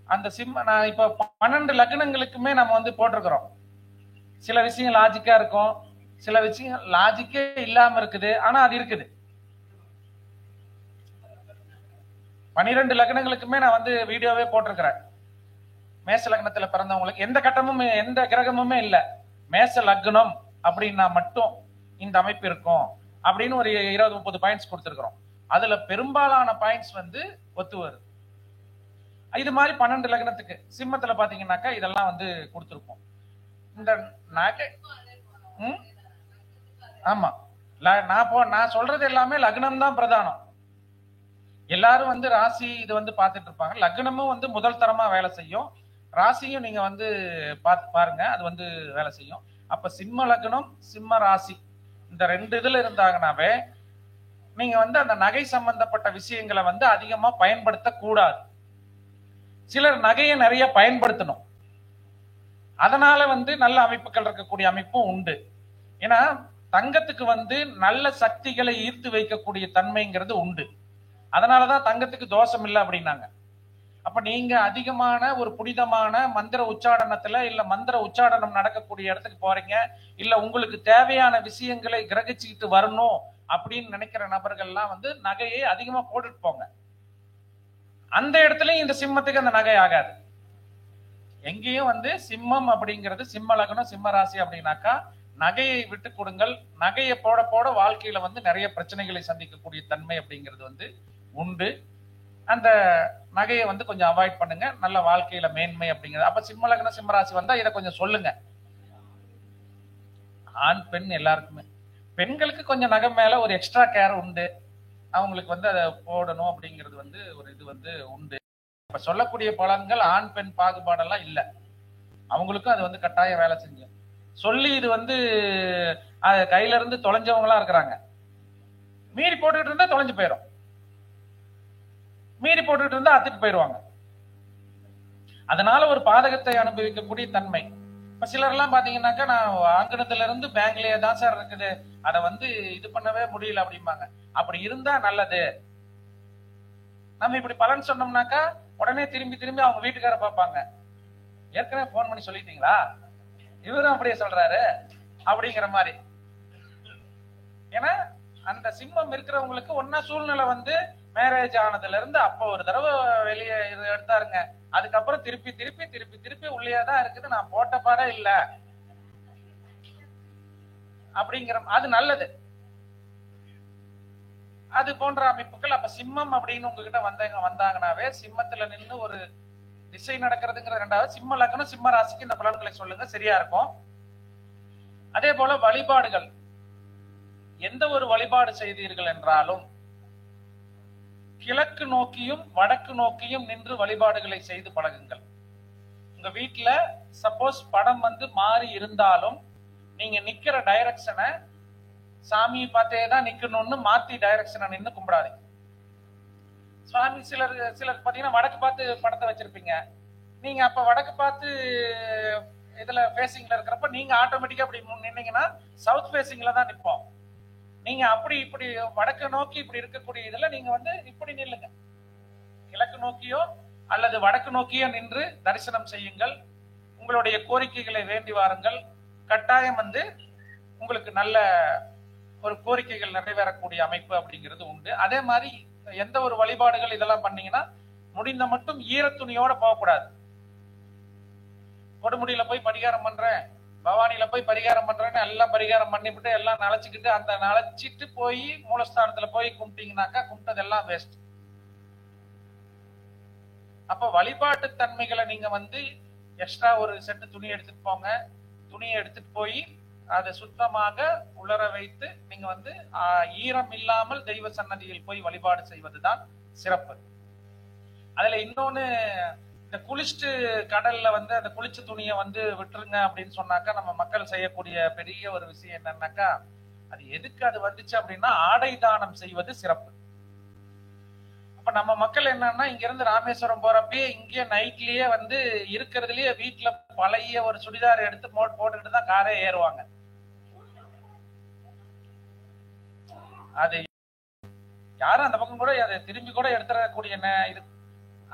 அந்த நான் இப்ப 12 லக்னங்களுக்குமே நம்ம வந்து போட்டிருக்கிறோம். சில விஷயம் லாஜிக்கா இருக்கும், சில விஷயம் லாஜிக்கே இல்லாம இருக்குது, ஆனா அது இருக்குது. 12 லக்னங்களுக்குமே நான் வந்து வீடியோவே போட்டிருக்கிறேன். மேச லக்னத்துல பிறந்தவங்களுக்கு எந்த கட்டமும் எந்த கிரகமுமே இல்ல, மேச லக்னம் அப்படின்னா மட்டும் இந்த அமைப்பு இருக்கும் அப்படின்னு ஒரு 20-30 பாயிண்ட்ஸ் கொடுத்திருக்கிறோம். அதுல பெரும்பாலான பாயிண்ட்ஸ் வந்து ஒத்து வருது. இது மாதிரி 12 லக்னத்துக்கு சிம்மத்துல பாத்தீங்கன்னாக்கா இதெல்லாம் வந்து கொடுத்திருப்போம். இந்த நகை ஆமா, நான் சொல்றது எல்லாமே லக்னம் தான் பிரதானம். எல்லாரும் வந்து ராசி இது வந்து பார்த்துட்டு இருப்பாங்க. லக்னமும் வந்து முதல் தரமா வேலை செய்யும், ராசியும் நீங்க வந்து பார்த்து பாருங்க, அது வந்து வேலை செய்யும். அப்ப சிம்ம லக்னம் சிம்ம ராசி இந்த 2 இதுல இருந்தாங்கனாவே நீங்க வந்து அந்த நகை சம்பந்தப்பட்ட விஷயங்களை வந்து அதிகமா பயன்படுத்த கூடாது. சிலர் நகையை நிறைய பயன்படுத்தணும், அதனால வந்து நல்ல அமைப்புகள் இருக்கக்கூடிய அமைப்பும் உண்டு. ஏன்னா தங்கத்துக்கு வந்து நல்ல சக்திகளை ஈர்த்து வைக்கக்கூடிய தன்மைங்கிறது உண்டு. அதனாலதான் தங்கத்துக்கு தோஷம் இல்லை அப்படின்னாங்க. அப்ப நீங்க அதிகமான ஒரு புனிதமான மந்திர உச்சாடனத்துல இல்ல மந்திர உச்சாடனம் நடக்கக்கூடிய இடத்துக்கு போறீங்க, இல்ல உங்களுக்கு தேவையான விஷயங்களை கிரகிச்சுக்கிட்டு வரணும் அப்படின்னு நினைக்கிற நபர்கள்லாம் வந்து நகையை அதிகமா போட்டுட்டு போங்க. அந்த இடத்துலயும் இந்த சிம்மத்துக்கு அந்த நகை ஆகாது. எங்கேயும் வந்து சிம்மம் அப்படிங்கிறது சிம்ம லக்னம் சிம்ம ராசி அப்படின்னாக்கா நகையை விட்டு கொடுங்கள். நகையை போட போட வாழ்க்கையில வந்து நிறைய பிரச்சனைகளை சந்திக்கக்கூடிய தன்மை அப்படிங்கிறது வந்து உண்டு. அந்த நகையை வந்து கொஞ்சம் அவாய்ட் பண்ணுங்க, நல்ல வாழ்க்கையில மேன்மை அப்படிங்கிறது. அப்ப சிம்ம லக்னம் சிம்ம ராசி வந்தா இதை கொஞ்சம் சொல்லுங்க. ஆண் பெண் எல்லாருக்குமே, பெண்களுக்கு கொஞ்சம் நகை மேல ஒரு எக்ஸ்ட்ரா கேர் உண்டு, அவங்களுக்கு வந்து அதை போடணும் அப்படிங்கிறது வந்து ஒரு இது வந்து உண்டு. இப்ப சொல்லக்கூடிய பலன்கள் ஆண் பெண் பாகுபாடெல்லாம் இல்லை, அவங்களுக்கும் அது வந்து கட்டாயம் வேலை செஞ்சு சொல்லி இது வந்து கையில இருந்து தொலைஞ்சவங்களா இருக்கிறாங்க. மீறி போட்டுக்கிட்டு இருந்தா தொலைஞ்சு போயிடும், மீறி போட்டுக்கிட்டு இருந்தா அத்துட்டு போயிடுவாங்க. அதனால ஒரு பாதகத்தை அனுபவிக்கக்கூடிய தன்மை. இப்ப சிலர் எல்லாம் பாத்தீங்கன்னாக்கா நான் வாங்கினதுல இருந்து பேங்க்லயே தான் சார் இருக்குது, அதை வந்து இது பண்ணவே முடியல அப்படிம்பாங்க. அப்படி இருந்தா நல்லது. நம்ம இப்படி பலன் சொன்னோம்னாக்கா உடனே திரும்பி திரும்பி அவங்க வீட்டுக்கார பார்ப்பாங்க, ஏற்கனவே போன் பண்ணி சொல்லிட்டீங்களா, இவரும் அப்படியே சொல்றாரு அப்படிங்கிற மாதிரி. ஏன்னா அந்த சிம்மம் இருக்கிறவங்களுக்கு ஒன்னா சூழ்நிலை வந்து மேரேஜ் ஆனதுல இருந்து அப்போ ஒரு தடவை வெளியே எடுத்தாருங்க, அதுக்கப்புறம் திருப்பி திருப்பி திருப்பி திருப்பி உள்ளேதான் இருக்குது, நான் போட்ட பாடே இல்ல அப்படிங்கிற அது நல்லது. அது போன்ற அமைப்புகள். அப்ப சிம்மம் அப்படின்னு உங்ககிட்ட வந்தாங்கன்னாவே சிம்மத்துல நின்று ஒரு திசை நடக்கிறதுங்கிற ரெண்டாவது. சிம்ம லக்னம் சிம்ம ராசிக்கு இந்த பலன்களை சொல்லுங்க, சரியா இருக்கும். அதே போல வழிபாடுகள், எந்த ஒரு வழிபாடு செய்தீர்கள் என்றாலும் கிழக்கு நோக்கியும் வடக்கு நோக்கியும் நின்று வழிபாடுகளை செய்து பழகுங்கள். உங்க வீட்டுல சப்போஸ் படம் வந்து மாறி இருந்தாலும் நீங்க நிக்கிற டைரக்ஷனை சாமியை பார்த்தே தான் நிக்கணும்னு மாத்தி டைரக்ஷனை நின்று கும்பிடாதீங்க. சுவாமி சிலர் பாத்தீங்கன்னா வடக்கு பார்த்து படத்தை வச்சிருப்பீங்க, நீங்க அப்ப வடக்கு பார்த்து இதுல பேசிங்ல இருக்கிறப்ப நீங்க ஆட்டோமேட்டிக்கா அப்படி நின்னீங்கன்னா சவுத் பேசிங்ல தான் நிற்போம். நீங்க அப்படி இப்படி வடக்கு நோக்கி இப்படி இருக்கக்கூடிய இதுல நீங்க வந்து இப்படி நில்லுங்க, கிழக்கு நோக்கியோ அல்லது வடக்கு நோக்கியோ நின்று தரிசனம் செய்யுங்கள். உங்களுடைய கோரிக்கைகளை வேண்டி வாருங்கள், கட்டாயம் வந்து உங்களுக்கு நல்ல ஒரு கோரிக்கைகள் நிறைவேறக்கூடிய அமைப்பு அப்படிங்கிறது உண்டு. அதே மாதிரி எந்த ஒரு வழிபாடுகள் இதெல்லாம் பண்ணீங்கன்னா முடிந்த மட்டும் ஈரத்துணியோட போகக்கூடாது. கொடுமுடியில போய் பரிகாரம் பண்றேன், பவானியில போய் பரிகாரம் பண்றேன்னு எல்லாம் பரிகாரம் பண்ணிவிட்டு எல்லாம் நழைச்சிக்கிட்டு அந்த நழைச்சிட்டு போய் மூலஸ்தானத்துல போய் கும்பிட்டீங்கன்னாக்கா கும்பிட்டதெல்லாம் வேஸ்ட். அப்ப வழிபாட்டு தன்மைகளை நீங்க வந்து எக்ஸ்ட்ரா ஒரு செட்டு துணி எடுத்துட்டு போங்க. துணியை எடுத்துட்டு போய் அதை சுத்தமாக உலர வைத்து நீங்க வந்து ஈரம் இல்லாமல் தெய்வ சன்னதியில் போய் வழிபாடு செய்வதுதான் சிறப்பு. அதுல இன்னொன்னு, இந்த குளிச்சுட்டு கடல்ல வந்து அந்த குளிச்ச துணியை வந்து விட்டுருங்க அப்படின்னு சொன்னாக்கா நம்ம மக்கள் செய்யக்கூடிய பெரிய ஒரு விஷயம் என்னன்னாக்கா, அது எதுக்கு அது வந்துச்சு அப்படின்னா ஆடை தானம் செய்வது சிறப்பு. அப்ப நம்ம மக்கள் என்னன்னா இங்க இருந்து ராமேஸ்வரம் போறப்பயே இங்கே நைட்லயே வந்து இருக்கிறதுலயே வீட்டுல பழைய ஒரு சுடிதார் எடுத்து போட்டுக்கிட்டு தான் காரே ஏறுவாங்க. அது யாரும் அந்த பக்கம் கூட அதை திரும்பி கூட எடுத்துடக்கூடிய இது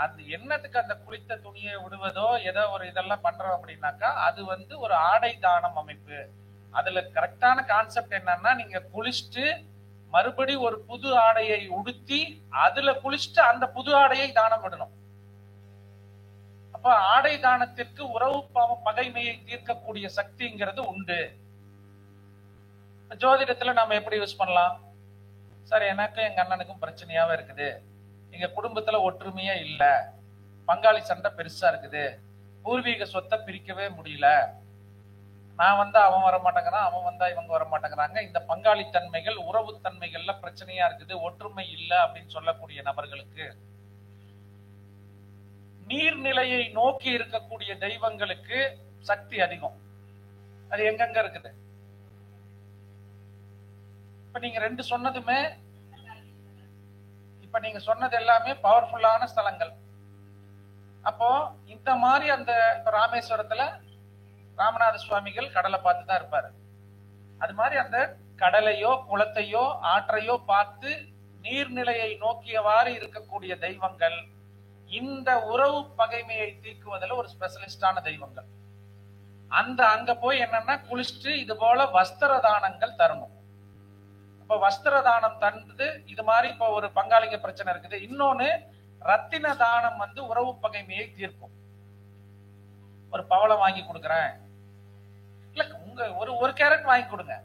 அது என்னத்துக்கு அந்த குளித்த துணியை விடுவதோ ஏதோ ஒரு இதெல்லாம் பண்றோம் அப்படின்னாக்கா அது வந்து ஒரு ஆடை தானம் அமைப்பு. அதுல கரெக்டான கான்செப்ட் என்னன்னா, நீங்க குளிச்சுட்டு மறுபடி ஒரு புது ஆடையை உடுத்தி அதுல குளிச்சுட்டு அந்த புது ஆடையை தானம் விடணும். அப்ப ஆடை தானத்திற்கு உறவு பகைமையை தீர்க்கக்கூடிய சக்திங்கிறது உண்டு. ஜோதிடத்துல நம்ம எப்படி யூஸ் பண்ணலாம்? சார், எனக்கும் எங்க அண்ணனுக்கும் பிரச்சனையாவே இருக்குது, எங்க குடும்பத்துல ஒற்றுமையே இல்ல, பங்காளி சண்டை பெருசா இருக்குது, பூர்வீக சொத்தை பிரிக்கவே முடியல, நான் வந்தா அவன் வர மாட்டேங்கிறான், அவன் வந்தா இவங்க வர மாட்டேங்கிறாங்க, இந்த பங்காளி தன்மைகள் உறவு தன்மைகள்ல பிரச்சனையா இருக்குது, ஒற்றுமை இல்ல அப்படின்னு சொல்லக்கூடிய நபர்களுக்கு நீர்நிலையை நோக்கி இருக்கக்கூடிய தெய்வங்களுக்கு சக்தி அதிகம். அது எங்கெங்க இருக்குது? இப்ப நீங்க ரெண்டு சொன்னதுமே, இப்ப நீங்க சொன்னது எல்லாமே பவர்ஃபுல்லான ஸ்தலங்கள். அப்போ இந்த மாதிரி அந்த இப்ப ராமேஸ்வரத்துல ராமநாத சுவாமிகள் கடலை பார்த்து தான் இருப்பாரு. அது மாதிரி அந்த கடலையோ குளத்தையோ ஆற்றையோ பார்த்து நீர்நிலையை நோக்கியவாறு இருக்கக்கூடிய தெய்வங்கள் இந்த உறவு பகைமையை தீர்க்குவதில் ஒரு ஸ்பெஷலிஸ்டான தெய்வங்கள். அந்த அங்க போய் என்னன்னா குளிச்சுட்டு இது போல வஸ்திர தானங்கள் தரணும். இப்ப வஸ்திர தானம் தந்து இது மாதிரி இப்ப ஒரு பங்காளிங்க பிரச்சனை இருக்குது. இன்னொன்னு ரத்தின தானம் வந்து உறவு பகைமையை தீர்க்கும். ஒரு பவளம் வாங்கி கொடுக்குறேன், இல்ல உங்க ஒரு கேரட் வாங்கி கொடுங்க.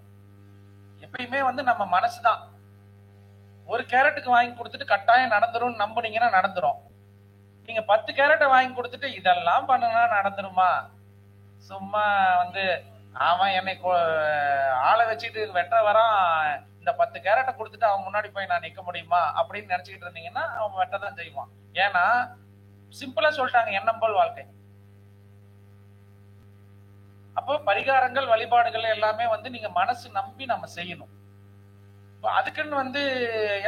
எப்பயுமே வந்து நம்ம மனசுதான். ஒரு கேரட்டுக்கு வாங்கி கொடுத்துட்டு கட்டாயம் நடந்துரும் நம்புனீங்கன்னா நடந்துரும். நீங்க 10 கேரட்டை வாங்கி கொடுத்துட்டு இதெல்லாம் பண்ணுனா நடந்துருமா? சும்மா வந்து அவன் என்னை ஆளை வச்சுட்டு வெட்ட வரான், இந்த 10 கேரட்டை கொடுத்துட்டு அவன் முன்னாடி போய் நான் நிக்க முடியுமா அப்படின்னு நினைச்சுக்கிட்டு இருந்தீங்கன்னா அவன் வெட்டதான் செய்வான். ஏன்னா சிம்பிளா சொல்லிட்டாங்க, எண்ணம் போல் வாழ்க்கை. அப்போ பரிகாரங்கள் வழிபாடுகள் எல்லாமே வந்து நீங்க மனசு நம்பி நம்ம செய்யணும். அதுக்குன்னு வந்து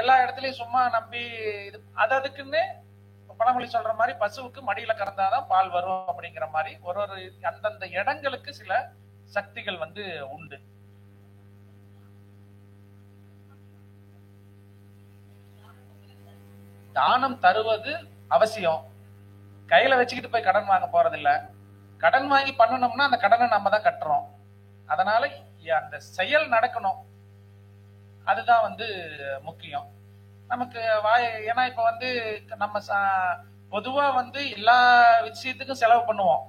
எல்லா இடத்துலயும் சும்மா நம்பி இது அதுக்குன்னு பழமொழி சொல்ற மாதிரி பசுவுக்கு மடியில கறந்தாதான் பால் வரும் அப்படிங்கிற மாதிரி ஒரு அந்தந்த இடங்களுக்கு சில சக்திகள் வந்து உண்டு. தானம் தருவது அவசியம். கையில வச்சுக்கிட்டு போய் கடன் வாங்க போறது இல்ல. கடன் வாங்கி பண்ணணும்னா அந்த கடனை நம்ம தான் கட்டுறோம். அதனால அந்த செயல் நடக்கணும், அதுதான் வந்து முக்கியம் நமக்கு. ஏன்னா இப்ப வந்து நம்ம பொதுவா வந்து எல்லா விஷயத்துக்கும் செலவு பண்ணுவோம்.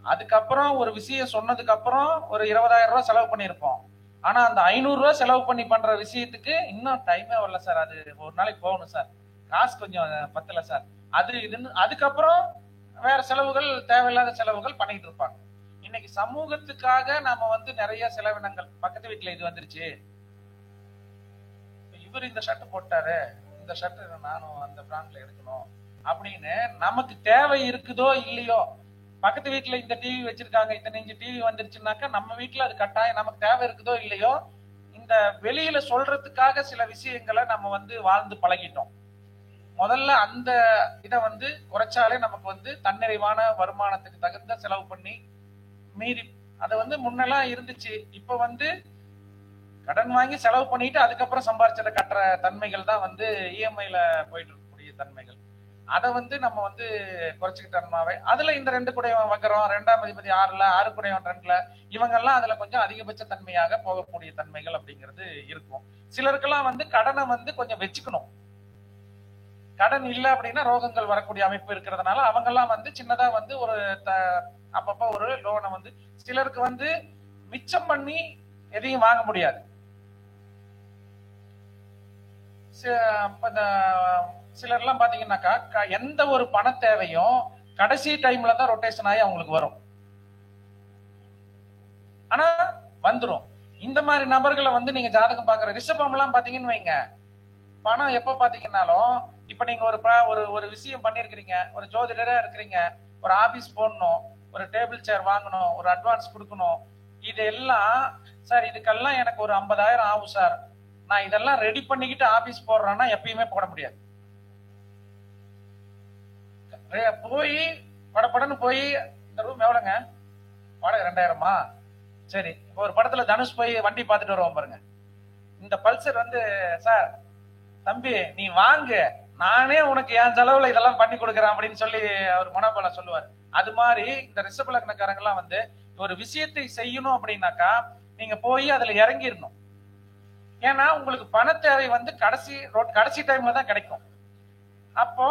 அதுக்கப்புறம் ஒரு விஷயம் சொன்னதுக்கு அப்புறம் ஒரு 20,000 ரூபாய் செலவு பண்ணிருப்போம். ஆனா அந்த 500 ரூபாய் செலவு பண்ணி பண்ற விஷயத்துக்கு இன்னும் டைமே வரல சார், அது ஒரு நாளைக்கு போகணும் சார், காசு கொஞ்சம் பத்தல சார், அது இதுன்னு அதுக்கப்புறம் வேற செலவுகள், தேவையில்லாத செலவுகள் பண்ணிட்டு இருப்பாங்க. இன்னைக்கு சமூகத்துக்காக நாம வந்து நிறைய செலவினங்கள், பக்கத்து வீட்டுல இது வந்துருச்சு, இவர் இந்த ஷர்ட் போட்டாரு, இந்த ஷர்ட் நானும் அந்த பிராண்ட்ல எடுக்கணும் அப்படின்னு நமக்கு தேவை இருக்குதோ இல்லையோ, பக்கத்து வீட்டுல இந்த டிவி வச்சிருக்காங்க, இத்தனை இன்ச்சு டிவி வந்துருச்சுனாக்கா நம்ம வீட்டுல அது கட்டாயம் நமக்கு தேவை இருக்குதோ இல்லையோ, இந்த வெளியில சொல்றதுக்காக சில விஷயங்களை நம்ம வந்து வாழ்ந்து பழகிட்டோம். முதல்ல அந்த இதை வந்து குறைச்சாலே நமக்கு வந்து தன்னிறைவான வருமானத்துக்கு தகுந்த செலவு பண்ணி மீறி அதை வந்து முன்னெல்லாம் இருந்துச்சு. இப்ப வந்து கடன் வாங்கி செலவு பண்ணிட்டு அதுக்கப்புறம் சம்பாரிச்சதை கட்டுற தன்மைகள் தான் வந்து இஎம்ஐல போயிட்டு இருக்கக்கூடிய தன்மைகள். அதை வந்து நம்ம வந்து குறைச்சிக்கிட்டோம்னாவே அதுல இந்த 2 குடையவன் வக்கரம், 2ஆம் அதிபதி 6ல, 6 குடையவன் 2ல, இவங்கெல்லாம் அதுல கொஞ்சம் அதிகபட்ச தன்மையாக போகக்கூடிய தன்மைகள் அப்படிங்கிறது இருக்கும். சிலருக்கெல்லாம் வந்து கடனை வந்து கொஞ்சம் வச்சுக்கணும். கடன் இல்லை அப்படின்னா ரோகங்கள் வரக்கூடிய அமைப்பு இருக்கிறதுனால அவங்கெல்லாம் வந்து சின்னதா வந்து ஒரு அப்பப்ப ஒரு லோனை வந்து, சிலருக்கு வந்து மிச்சம் பண்ணி எதையும் வாங்க முடியாது. சிலர்லாம் பாத்தீங்கன்னாக்கா எந்த ஒரு பண தேவையும் கடைசி டைம்ல தான் ரொட்டேஷன் ஆகி அவங்களுக்கு வரும், ஆனா வந்துடும். இந்த மாதிரி நபர்களை வந்து நீங்க ஜாதகம் பாக்குற ரிஷபம் எல்லாம் பாத்தீங்கன்னு வைங்க, பணம் எப்ப பாத்தீங்கன்னாலும், இப்ப நீங்க ஒரு விஷயம் பண்ணிருக்கிறீங்க, ஒரு ஜோதிடரா இருக்கிறீங்க, ஒரு ஆபீஸ் போடணும், ஒரு டேபிள் சேர் வாங்கணும், ஒரு அட்வான்ஸ் கொடுக்கணும், இதெல்லாம் சார் இதுக்கெல்லாம் எனக்கு ஒரு 50,000 ஆகும் சார், நான் இதெல்லாம் ரெடி பண்ணிக்கிட்டு ஆபீஸ் போடுறேன்னா எப்பயுமே போட முடியாது. போய் படப்படன்னு போய் இந்த ரூம் எவ்வளவுங்க வாடகை 2,000மா, சரி இப்போ ஒரு படத்துல தனுஷ் போய் வண்டி பார்த்துட்டு வருவோம் பாருங்க, இந்த பல்சர் வந்து சார் தம்பி நீ வாங்கு நானே உனக்கு என் செலவுல இதெல்லாம் பண்ணி கொடுக்குறேன் அப்படின்னு சொல்லி அவர் மனோபலம் சொல்லுவார். அது மாதிரி இந்த ரிஷப லக்னக்காரங்க எல்லாம் வந்து ஒரு விஷயத்தை செய்யணும் அப்படின்னாக்கா நீங்க போய் அதுல இறங்கிடணும். ஏன்னா உங்களுக்கு பண தேவை வந்து கடைசி டைம்ல தான் கிடைக்கும். அப்போ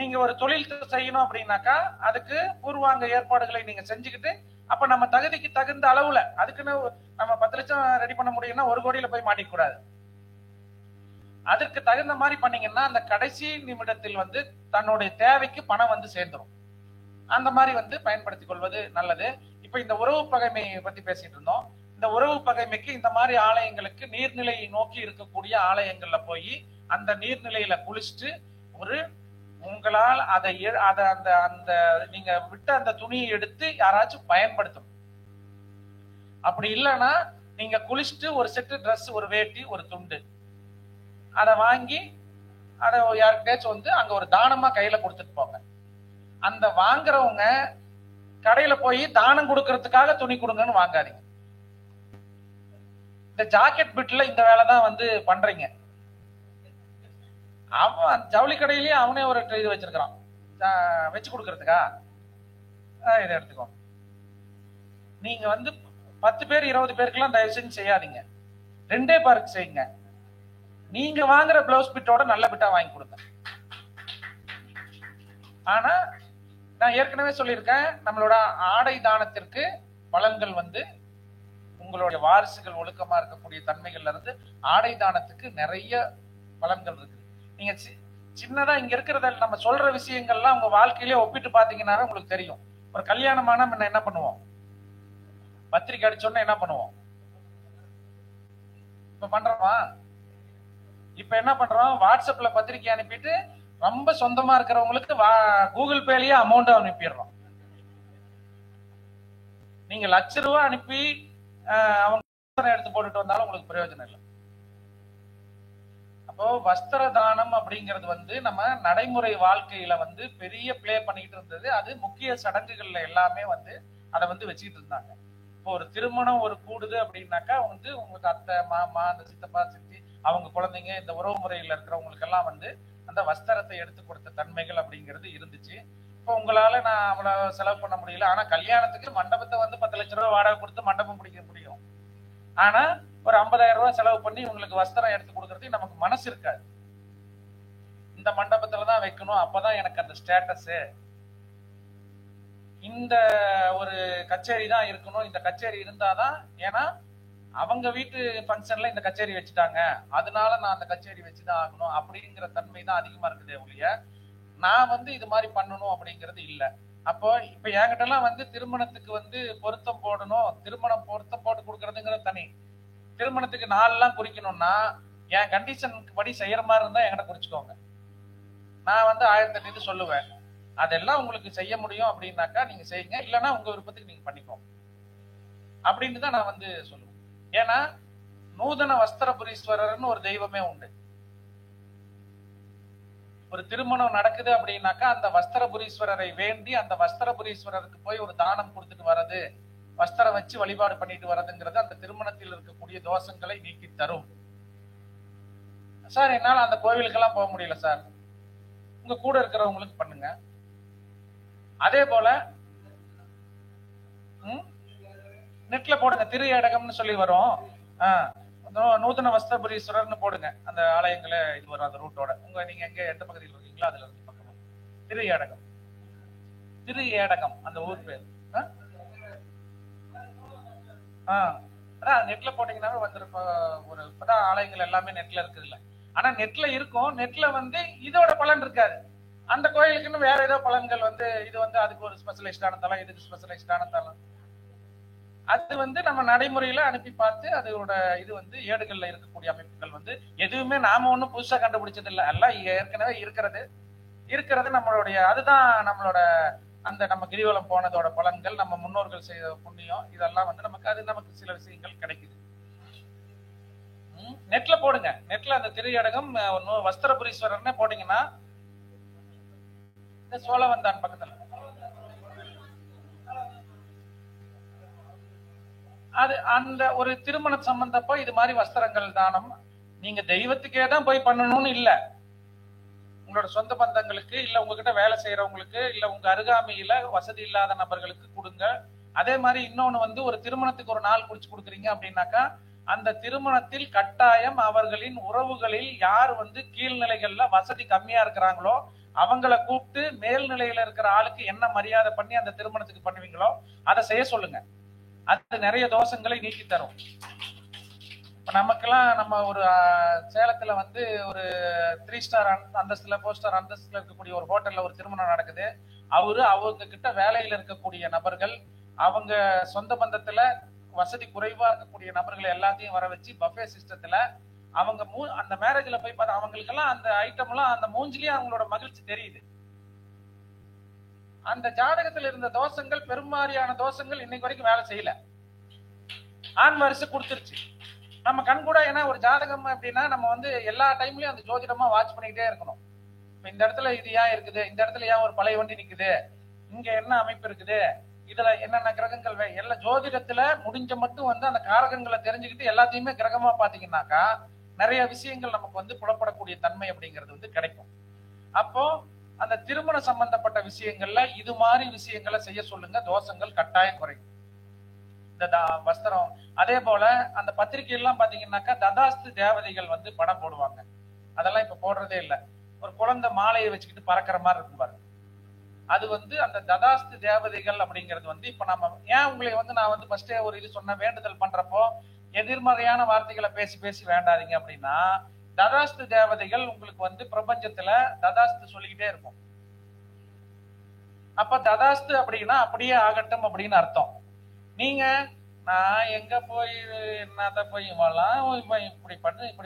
நீங்க ஒரு தொழில் செய்யணும் அப்படின்னாக்கா அதுக்கு பூர்வாங்க ஏற்பாடுகளை நீங்க செஞ்சுக்கிட்டு, அப்ப நம்ம தகுதிக்கு தகுந்த அளவுல, அதுக்குன்னு நம்ம 10 லட்சம் ரெடி பண்ண முடியும்னா 1 கோடியில போய் மாட்டிக்க கூடாது. அதற்கு தகுந்த மாதிரி பண்ணீங்கன்னா அந்த கடைசி நிமிடத்தில் வந்து தன்னுடைய தேவைக்கு பணம் வந்து சேர்ந்துடும். அந்த மாதிரி வந்து பயன்படுத்திக் கொள்வது நல்லது. இப்ப இந்த உறவு பகைமையை பத்தி பேசிட்டு இருந்தோம். இந்த உறவு பகைமைக்கு இந்த மாதிரி ஆலயங்களுக்கு, நீர்நிலையை நோக்கி இருக்கக்கூடிய ஆலயங்கள்ல போய் அந்த நீர்நிலையில குளிச்சுட்டு ஒரு உங்களால் அதை அந்த அந்த நீங்க விட்ட அந்த துணியை எடுத்து யாராச்சும் பயன்படுத்தணும். அப்படி இல்லைன்னா நீங்க குளிச்சுட்டு ஒரு செட்டு ட்ரெஸ், ஒரு வேட்டி, ஒரு துண்டு அதை வாங்கி அதை யாருக்கிட்டாச்சும் வந்து அங்க ஒரு தானமா கையில கொடுத்துட்டு போங்க. அந்த வாங்குறவங்க கடையில போய் தானம் கொடுக்கறதுக்காக துணி கொடுங்கன்னு வாங்காதீங்க. இந்த ஜாக்கெட் பிட்ல இந்த வேலை தான் வந்து பண்றீங்க. அவன் ஜவுளி கடையிலேயே அவனே ஒரு இது வச்சிருக்கிறான் வச்சு கொடுக்கறதுக்கா. இதை எடுத்துக்கோ. நீங்க வந்து 10 பேர் 20 பேருக்கெல்லாம் தயவு செஞ்சு செய்யாதீங்க. 2 பேருக்கு செய்யுங்க. நீங்க வாங்குற பிளவுஸ் பிட்டோட நல்ல பிட்டா வாங்கி கொடுங்க. ஆனா நான் ஏற்கனவே சொல்லியிருக்கேன், நம்மளோட ஆடை தானத்திற்கு பலன்கள் வந்து உங்களுடைய வாரிசுகள் ஒழுக்கமா இருக்கக்கூடிய தன்மைகள்ல இருந்து ஆடை தானத்துக்கு நிறைய பலன்கள் இருக்கு. நீங்க சின்னதா இங்க இருக்கிறத நம்ம சொல்ற விஷயங்கள்லாம் உங்க வாழ்க்கையிலேயே ஒப்பிட்டு பாத்தீங்கன்னா உங்களுக்கு தெரியும். ஒரு கல்யாணமான முன்ன என்ன பண்ணுவோம்? பத்திரிக்கை அடிச்சோன்னா என்ன பண்ணுவோம்? இப்ப பண்றோமா? இப்ப என்ன பண்றோம்? வாட்ஸ்அப்ல பத்திரிக்கை அனுப்பிட்டு ரொம்ப சொந்தமா இருக்கிறவங்களுக்கு கூகுள் பேலயே அமௌண்ட் அனுப்பிடுறோம். நீங்க ₹1,00,000 அனுப்பி அவங்க எடுத்து போட்டுட்டு வந்தாலும் உங்களுக்கு பிரயோஜனம் இல்லை. அப்போ வஸ்திர தானம் அப்படிங்கிறது வந்து நம்ம நடைமுறை வாழ்க்கையில வந்து பெரிய பிளே பண்ணிட்டு இருந்தது. அது முக்கிய சடங்குகள்ல எல்லாமே வந்து அதை வந்து வச்சுக்கிட்டு இருந்தாங்க. இப்போ ஒரு திருமணம் ஒரு கூடுது அப்படின்னாக்கா வந்து உங்களுக்கு அத்தை, மாமா, அந்த சித்தப்பா, சித்தி, அவங்க குழந்தைங்க, இந்த உறவு முறையில இருக்கிறவங்களுக்கு எல்லாம் வந்து அந்த வஸ்திரத்தை எடுத்து கொடுத்த தன்மைகள் அப்படிங்கிறது இருந்துச்சு. இப்போ உங்களால நான் அவ்வளவு செலவு பண்ண முடியல. ஆனா கல்யாணத்துக்கு மண்டபத்தை வந்து 10 லட்சம் ரூபாய் வாடகை கொடுத்து மண்டபம் பிடிக்க முடியும். ஆனா ஒரு 50,000 ரூபாய் செலவு பண்ணி உங்களுக்கு வஸ்திரம் எடுத்து கொடுக்கறதுக்கு நமக்கு மனசு இருக்காது. இந்த மண்டபத்துலதான் வைக்கணும், அப்பதான் எனக்கு அந்த ஸ்டேட்டஸ், இந்த ஒரு கச்சேரி தான் இருக்கணும், இந்த கச்சேரி இருந்தாதான், ஏன்னா அவங்க வீட்டு ஃபங்க்ஷன்ல இந்த கச்சேரி வச்சுட்டாங்க, அதனால நான் அந்த கச்சேரி வச்சுதான் ஆகணும் அப்படிங்கிற தன்மை தான் அதிகமா இருக்குது ஒழிய நான் வந்து இது மாதிரி பண்ணணும் அப்படிங்கிறது இல்ல. அப்போ இப்ப என்கிட்ட எல்லாம் வந்து திருமணத்துக்கு வந்து பொருத்தம் போடணும், திருமணம் பொருத்தம் போட்டு கொடுக்கறதுங்கிறது தனி. திருமணத்துக்கு நாளெல்லாம் குறிக்கணும்னா என் கண்டிஷனுக்கு படி செய்யற மாதிரி இருந்தா என்கிட்ட குறிச்சுக்கோங்க. நான் வந்து 1008 இது சொல்லுவேன். அதெல்லாம் உங்களுக்கு செய்ய முடியும் அப்படின்னாக்கா நீங்க செய்யுங்க, இல்லைன்னா உங்க விருப்பத்துக்கு நீங்க பண்ணிக்கோங்க அப்படின்னு தான் நான் வந்து சொல்லுவேன். ஏன்னா நூதன வஸ்திரபுரீஸ்வரர்னு ஒரு தெய்வமே உண்டு. ஒரு திருமணம் நடக்குது அப்படின்னாக்கா அந்த வஸ்திரபுரீஸ்வரரை வேண்டி அந்த வஸ்திரபுரீஸ்வரருக்கு போய் ஒரு தானம் கொடுத்துட்டு வர்றது, வஸ்திரம் வச்சு வழிபாடு பண்ணிட்டு வர்றதுங்கிறது அந்த திருமணத்தில் இருக்கக்கூடிய தோஷங்களை நீக்கி தரும். சார் என்னால அந்த கோவிலுக்கெல்லாம் போக முடியல சார், உங்க கூட இருக்கிறவங்களுக்கு பண்ணுங்க. அதே போல நெட்ல போடுங்க, திரு ஏடகம்னு சொல்லி வரும், நூதன வஸ்திரபுரீஸ்வரர்னு போடுங்க, அந்த ஆலயங்களை இது வரும் அந்த ரூட்டோட. நீங்க எங்க எந்த பகுதியில் இருக்கீங்களோ அதுல இருந்து பக்கமா திரு ஏடகம், திரு ஏடகம் அந்த ஊர் பேர். நெட்ல போட்டீங்கன்னா வந்துருப்ப. ஒரு இப்பதான் ஆலயங்கள் எல்லாமே நெட்ல இருக்குது இல்ல. ஆனா நெட்ல இருக்கும், நெட்ல வந்து இதோட பலன் இருக்காது. அந்த கோயிலுக்குன்னு வேற ஏதோ பலன்கள் வந்து இது வந்து அதுக்கு ஒரு ஸ்பெஷலைஸ்டான தலம், இதுக்கு ஸ்பெஷலைஸ்டான தலம், அது வந்து நம்ம நடைமுறையில அனுப்பி பார்த்து அதோட இது வந்து ஏடுகள்ல இருக்கக்கூடிய அமைப்புகள் வந்து எதுவுமே நாம ஒண்ணும் புதுசா கண்டுபிடிச்சது இல்லை, எல்லாம் ஏற்கனவே இருக்கிறது நம்மளுடைய, அதுதான் நம்மளோட அந்த நம்ம கிரிவலம் போனதோட பலன்கள், நம்ம முன்னோர்கள் செய்த புண்ணியம், இதெல்லாம் வந்து நமக்கு சில விஷயங்கள் கிடைக்குது. நெட்ல போடுங்க, நெட்ல அந்த திரையடகம் வஸ்திரபுரீஸ்வரர்னே போட்டீங்கன்னா இந்த சோழவந்தான் பக்கத்துல அது அந்த ஒரு திருமண சம்பந்தப்போ இது மாதிரி வஸ்திரங்கள் தானம். நீங்க தெய்வத்துக்கே தான் போய் பண்ணணும்னு இல்ல, உங்களோட சொந்த பந்தங்களுக்கு, இல்ல உங்ககிட்ட வேலை செய்யறவங்களுக்கு, இல்ல உங்க அருகாமையில வசதி இல்லாத நபர்களுக்கு கொடுங்க. அதே மாதிரி இன்னொன்னு வந்து ஒரு திருமணத்துக்கு ஒரு நாள் குறிச்சு கொடுக்குறீங்க அப்படின்னாக்கா அந்த திருமணத்தில் கட்டாயம் அவர்களின் உறவுகளில் யார் வந்து கீழ்நிலைகள்ல வசதி கம்மியா இருக்கிறாங்களோ அவங்கள கூப்பிட்டு மேல்நிலையில இருக்கிற ஆளுக்கு என்ன மரியாதை பண்ணி அந்த திருமணத்துக்கு பண்ணுவீங்களோ அதை செய்ய சொல்லுங்க. அது நிறைய தோஷங்களை நீக்கி தரும். இப்ப நமக்கெல்லாம் நம்ம ஒரு சேலத்துல வந்து ஒரு 3 ஸ்டார் அந்தஸ்துல 4 ஸ்டார் அந்தஸ்துல இருக்கக்கூடிய ஒரு ஹோட்டல்ல ஒரு திருமணம் நடக்குது. அவங்க கிட்ட வேலையில இருக்கக்கூடிய நபர்கள், அவங்க சொந்த பந்தத்துல வசதி குறைவா இருக்கக்கூடிய நபர்களை எல்லாத்தையும் வர வச்சு பஃபே சிஸ்டத்துல அவங்க அந்த மேரேஜ்ல போய் பார்த்தா அவங்களுக்கு எல்லாம் அந்த ஐட்டம் எல்லாம் அந்த மூஞ்சிலேயே அவங்களோட மகிழ்ச்சி தெரியுது. அந்த ஜாதகத்தில் இருந்த தோஷங்கள், பெரும்பாலான தோஷங்கள் இன்னைக்கு வரைக்கும் வேலை செய்யல. ஆண் வரிசை கொடுத்துருச்சு நம்ம கண் கூட. ஏன்னா ஒரு ஜாதகம் அப்படின்னா நம்ம வந்து எல்லா டைம்லயும் அந்த ஜோதிடமா வாட்ச் பண்ணிக்கிட்டே இருக்கணும். இப்ப இந்த இடத்துல இது ஏன் இருக்குது, இந்த இடத்துல ஏன் ஒரு பழைய வண்டி நிக்குது, இங்க என்ன அமைப்பு இருக்குது, இதுல என்னென்ன கிரகங்கள் எல்லா ஜோதிடத்துல முடிஞ்ச மட்டும் வந்து அந்த காரகங்களை தெரிஞ்சுக்கிட்டு எல்லாத்தையுமே கிரகமா பாத்தீங்கன்னாக்கா நிறைய விஷயங்கள் நமக்கு வந்து புலப்படக்கூடிய தன்மை அப்படிங்கிறது வந்து கிடைக்கும். அப்போ அந்த திருமண சம்பந்தப்பட்ட விஷயங்கள்ல இது மாதிரி விஷயங்களை செய்ய சொல்லுங்க. தோஷங்கள் கட்டாயம் குறையும். இந்த வஸ்திரம், அதே போல அந்த பத்திரிகை எல்லாம் பாத்தீங்கன்னாக்கா ததாஸ்து தேவதைகள் வந்து படம் போடுவாங்க. அதெல்லாம் இப்ப போடுறதே இல்லை. ஒரு குழந்தை மாலையை வச்சுக்கிட்டு பறக்கிற மாதிரி இருக்கும் பாருங்க. அது வந்து அந்த ததாஸ்து தேவதைகள் அப்படிங்கிறது வந்து இப்ப நம்ம ஏன் உங்களை வந்து நான் வந்து ஃபர்ஸ்டே ஒரு இது சொன்ன வேண்டுதல் பண்றப்போ எதிர்மறையான வார்த்தைகளை பேசி பேசி வேண்டாதீங்க அப்படின்னா, ததாஸ்து தேவதைகள் உங்களுக்கு வந்து பிரபஞ்சத்துல ததாஸ்து சொல்லிக்கிட்டே இருக்கும். அப்ப ததாஸ்து அப்படின்னா அப்படியே ஆகட்டும் அப்படின்னு அர்த்தம். நீங்க நான் எங்க போய் என்னத்த போய் இவெல்லாம் இப்படி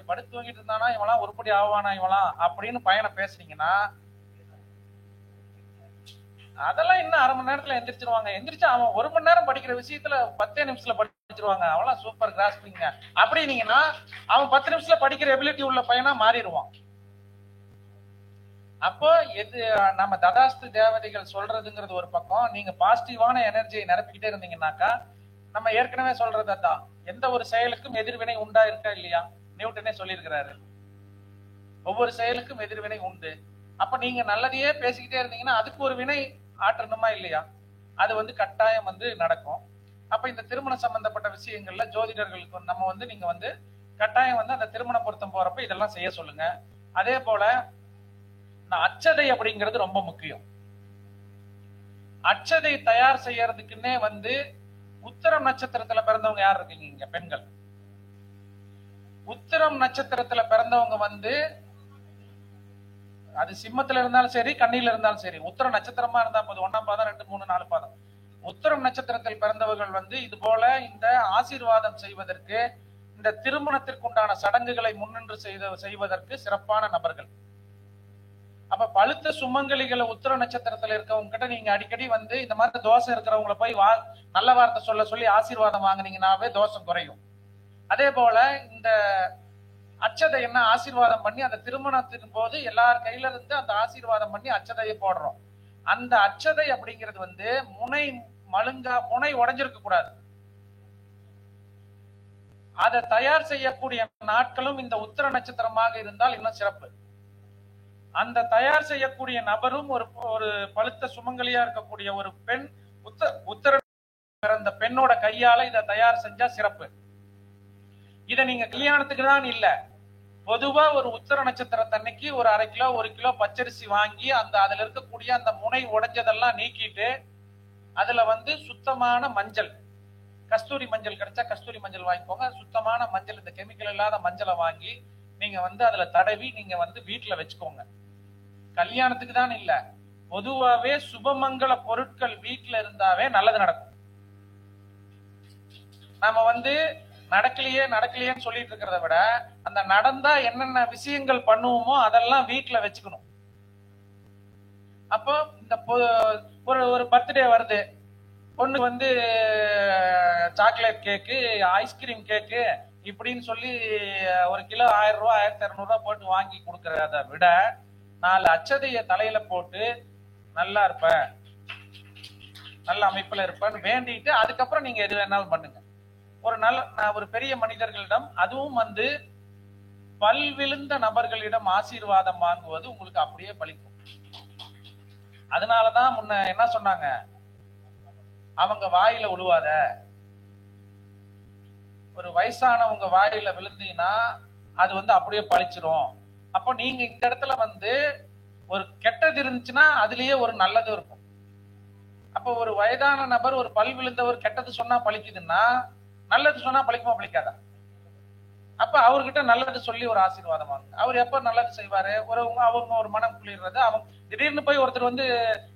படுத்து தூங்கிட்டு இருந்தானா, இவெல்லாம் உருப்படி ஆவானா இவெல்லாம் அப்படின்னு பையனை பேசுறீங்கன்னா அதெல்லாம் இன்னும் அரை மணி நேரத்துல எந்திரிச்சிருவாங்க. எந்திரிச்சு அவன் 1 மணி நேரம் படிக்கிற விஷயத்துல 10 நிமிஷத்துல படிச்சிருவாங்க. அவெல்லாம் சூப்பர் கிராஸ்பிங்க அப்படின்னீங்கன்னா அவன் 10 நிமிஷத்துல படிக்கிற எபிலிட்டி உள்ள பையனா மாறிடுவான். அப்போ எது நம்ம ததாஸ்து தேவதைகள் சொல்றதுங்கிறது ஒரு பக்கம். நீங்க பாசிட்டிவான எனர்ஜியை நிரப்பிக்கிட்டே இருந்தீங்கன்னாக்கா, நம்ம ஏற்கனவே சொல்றதுதான், எந்த ஒரு செயலுக்கும் எதிர்வினை உண்டா இருக்கா இல்லையா, நியூட்டனே சொல்லியிருக்கிறாரு. ஒவ்வொரு செயலுக்கும் எதிர்வினை உண்டு. அப்ப நீங்க நல்லதையே பேசிக்கிட்டே இருந்தீங்கன்னா அதுக்கு ஒரு வினை ஆற்றணுமா இல்லையா, அது வந்து கட்டாயம் வந்து நடக்கும். அப்ப இந்த திருமண சம்பந்தப்பட்ட விஷயங்கள்ல ஜோதிடர்களுக்கு நம்ம வந்து நீங்க வந்து கட்டாயம் வந்து அந்த திருமண பொருத்தம் போறப்ப இதெல்லாம் செய்ய சொல்லுங்க. அதே போல அச்சதை அப்படிங்கிறது ரொம்ப முக்கியம். அச்சதை தயார் செய்யறதுக்குன்னே வந்து உத்திரம் நட்சத்திரத்துல பிறந்தவங்க யார் இருக்கீங்க இங்க பெண்கள்? உத்திரம் நட்சத்திரத்துல பிறந்தவங்க வந்து அது சிம்மத்துல இருந்தாலும் சரி கன்னியில இருந்தாலும் சரி, உத்திர நட்சத்திரமா இருந்தா போது 1ஆம் பாதம் 2, 3, 4 பாதம் உத்திரம் நட்சத்திரத்தில் பிறந்தவர்கள் வந்து இது போல இந்த ஆசீர்வாதம் செய்வதற்கு, இந்த திருமணத்திற்கு உண்டான சடங்குகளை முன்னின்று செய்வதற்கு சிறப்பான நபர்கள். அப்ப பழுத்த சுமங்கலிகளை உத்திர நட்சத்திரத்துல இருக்கவங்க கிட்ட நீங்க அடிக்கடி வந்து இந்த மாதிரி தோஷம் இருக்கிறவங்களை போய் நல்ல வார்த்தை சொல்லி ஆசீர்வாதம் வாங்கினீங்கன்னாவே தோஷம் குறையும். அதே போல இந்த அச்சதை என்ன ஆசீர்வாதம் பண்ணி அந்த திருமணத்தின் போது எல்லார் கையில இருந்து அந்த ஆசீர்வாதம் பண்ணி அச்சதையை போடுறோம். அந்த அச்சதை அப்படிங்கிறது வந்து முனை உடைஞ்சிருக்க கூடாது. அதை தயார் செய்யக்கூடிய நாட்களும் இந்த உத்திர நட்சத்திரமாக இருந்தால் இன்னும் சிறப்பு. அந்த தயார் செய்யக்கூடிய நபரும் ஒரு பழுத்த சுமங்கலியா இருக்கக்கூடிய ஒரு பெண் உத்திர பிறந்த பெண்ணோட கையால இதை தயார் செஞ்சா சிறப்பு. இதை நீங்க கல்யாணத்துக்கு தான் இல்ல, பொதுவா ஒரு உத்திர நட்சத்திரத்தன்னைக்கு ஒரு 1/2 கிலோ 1 கிலோ பச்சரிசி வாங்கி அதுல இருக்கக்கூடிய அந்த முனை உடைஞ்சதெல்லாம் நீக்கிட்டு அதுல வந்து சுத்தமான மஞ்சள், கஸ்தூரி மஞ்சள் கிடைச்சா கஸ்தூரி மஞ்சள் வாங்கிக்கோங்க. சுத்தமான மஞ்சள், இந்த கெமிக்கல் இல்லாத மஞ்சளை வாங்கி நீங்க வந்து அதுல தடவி நீங்க வந்து வீட்டுல வச்சுக்கோங்க. கல்யாணத்துக்கு தான் இல்ல, பொதுவாவே சுபமங்கல பொருட்கள் வீட்டுல இருந்தாவே நல்லது நடக்கும். நாம வந்து நடக்கலையேன்னு சொல்லிட்டு இருக்கிறத விட அந்த நடந்தா என்னென்ன விஷயங்கள் பண்ணுவோமோ அதெல்லாம் வீட்டுல வச்சுக்கணும். அப்போ இந்த ஒரு பர்த்டே வருது, பொண்ணு வந்து சாக்லேட் கேக்கு, ஐஸ்கிரீம் கேக்கு இப்படின்னு சொல்லி 1 கிலோ 1000 ரூபாய் 1200 ரூபாய் போட்டு வாங்கி கொடுக்கறத விட 4 அச்சதைய தலையில போட்டு நல்லா இருப்ப, நல்ல அமைப்புல இருப்பன்னு வேண்டிட்டு அதுக்கப்புறம் நீங்க எது வேணாலும் பண்ணுங்க. ஒரு பெரிய மனிதர்களிடம், அதுவும் வந்து பல்விழுந்த நபர்களிடம் ஆசீர்வாதம் வாங்குவது உங்களுக்கு அப்படியே பலிக்கும். அதனாலதான் முன்ன என்ன சொன்னாங்க, அவங்க வாயில விழுவாத, ஒரு வயசானவங்க வாயில விழுந்தீங்கன்னா அது அப்படியே பழிச்சிரும். அப்போ நீங்க இந்த இடத்துல ஒரு கெட்டது இருந்துச்சுன்னா அதுலயே ஒரு நல்லது இருக்கும். அப்போ ஒரு வயதான நபர் ஒரு பல் விழுந்தவர் கெட்டது சொன்னா பழிக்குதுன்னா நல்லது சொன்னா பழிக்குமா பழிக்காதா? அப்ப அவர்கிட்ட நல்லது சொல்லி ஒரு ஆசீர்வாதம் வாங்க. அவர் எப்ப நல்லது செய்வாரு, அவங்க ஒரு மனம் குளிர்றது. அவங்க திடீர்னு போய் ஒருத்தர்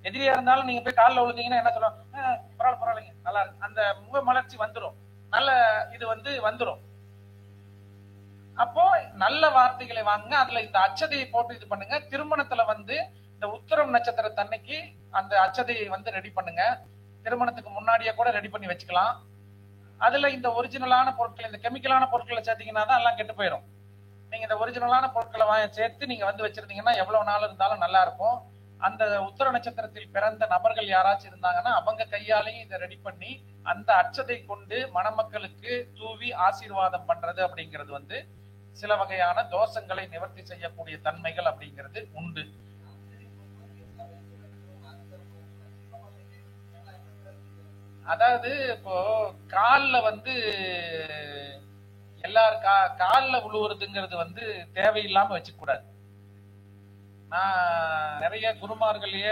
எதிரியா இருந்தாலும் நீங்க போய் காலில் விழுந்தீங்கன்னா என்ன சொல்லுவோம், பரவாயில்லைங்க நல்லா இருக்கு, அந்த முக மலர்ச்சி வந்துடும், நல்ல இது வந்துடும். அப்போ நல்ல வார்த்தைகளை வாங்க, அதுல இந்த அச்சதையை போட்டு இது பண்ணுங்க. திருமணத்துல இந்த உத்திரம் நட்சத்திரத்தன்னைக்கு அந்த அச்சதையை ரெடி பண்ணுங்க. திருமணத்துக்கு முன்னாடியே கூட ரெடி பண்ணி வச்சுக்கலாம். அதுல இந்த ஒரிஜினலான பொருட்கள், இந்த கெமிக்கலான பொருட்களை சேர்த்தீங்கன்னா தான் எல்லாம் கெட்டு போயிடும். நீங்க இந்த ஒரிஜினலான பொருட்களை சேர்த்து நீங்க வச்சிருந்தீங்கன்னா எவ்வளவு நாள் இருந்தாலும் நல்லா இருக்கும். அந்த உத்திர நட்சத்திரத்தில் பிறந்த நபர்கள் யாராச்சும் இருந்தாங்கன்னா அவங்க கையாலையும் இதை ரெடி பண்ணி அந்த அச்சதை கொண்டு மணமக்களுக்கு தூவி ஆசீர்வாதம் பண்றது அப்படிங்கிறது சில வகையான தோஷங்களை நிவர்த்தி செய்யக்கூடிய தன்மைகள் அப்படிங்கிறது உண்டு. அதாவது இப்போ காலில் எல்லாரும் காலில் விழுவுறதுங்கிறது தேவையில்லாம வச்சுக்க கூடாது. நான் நிறைய குருமார்களையே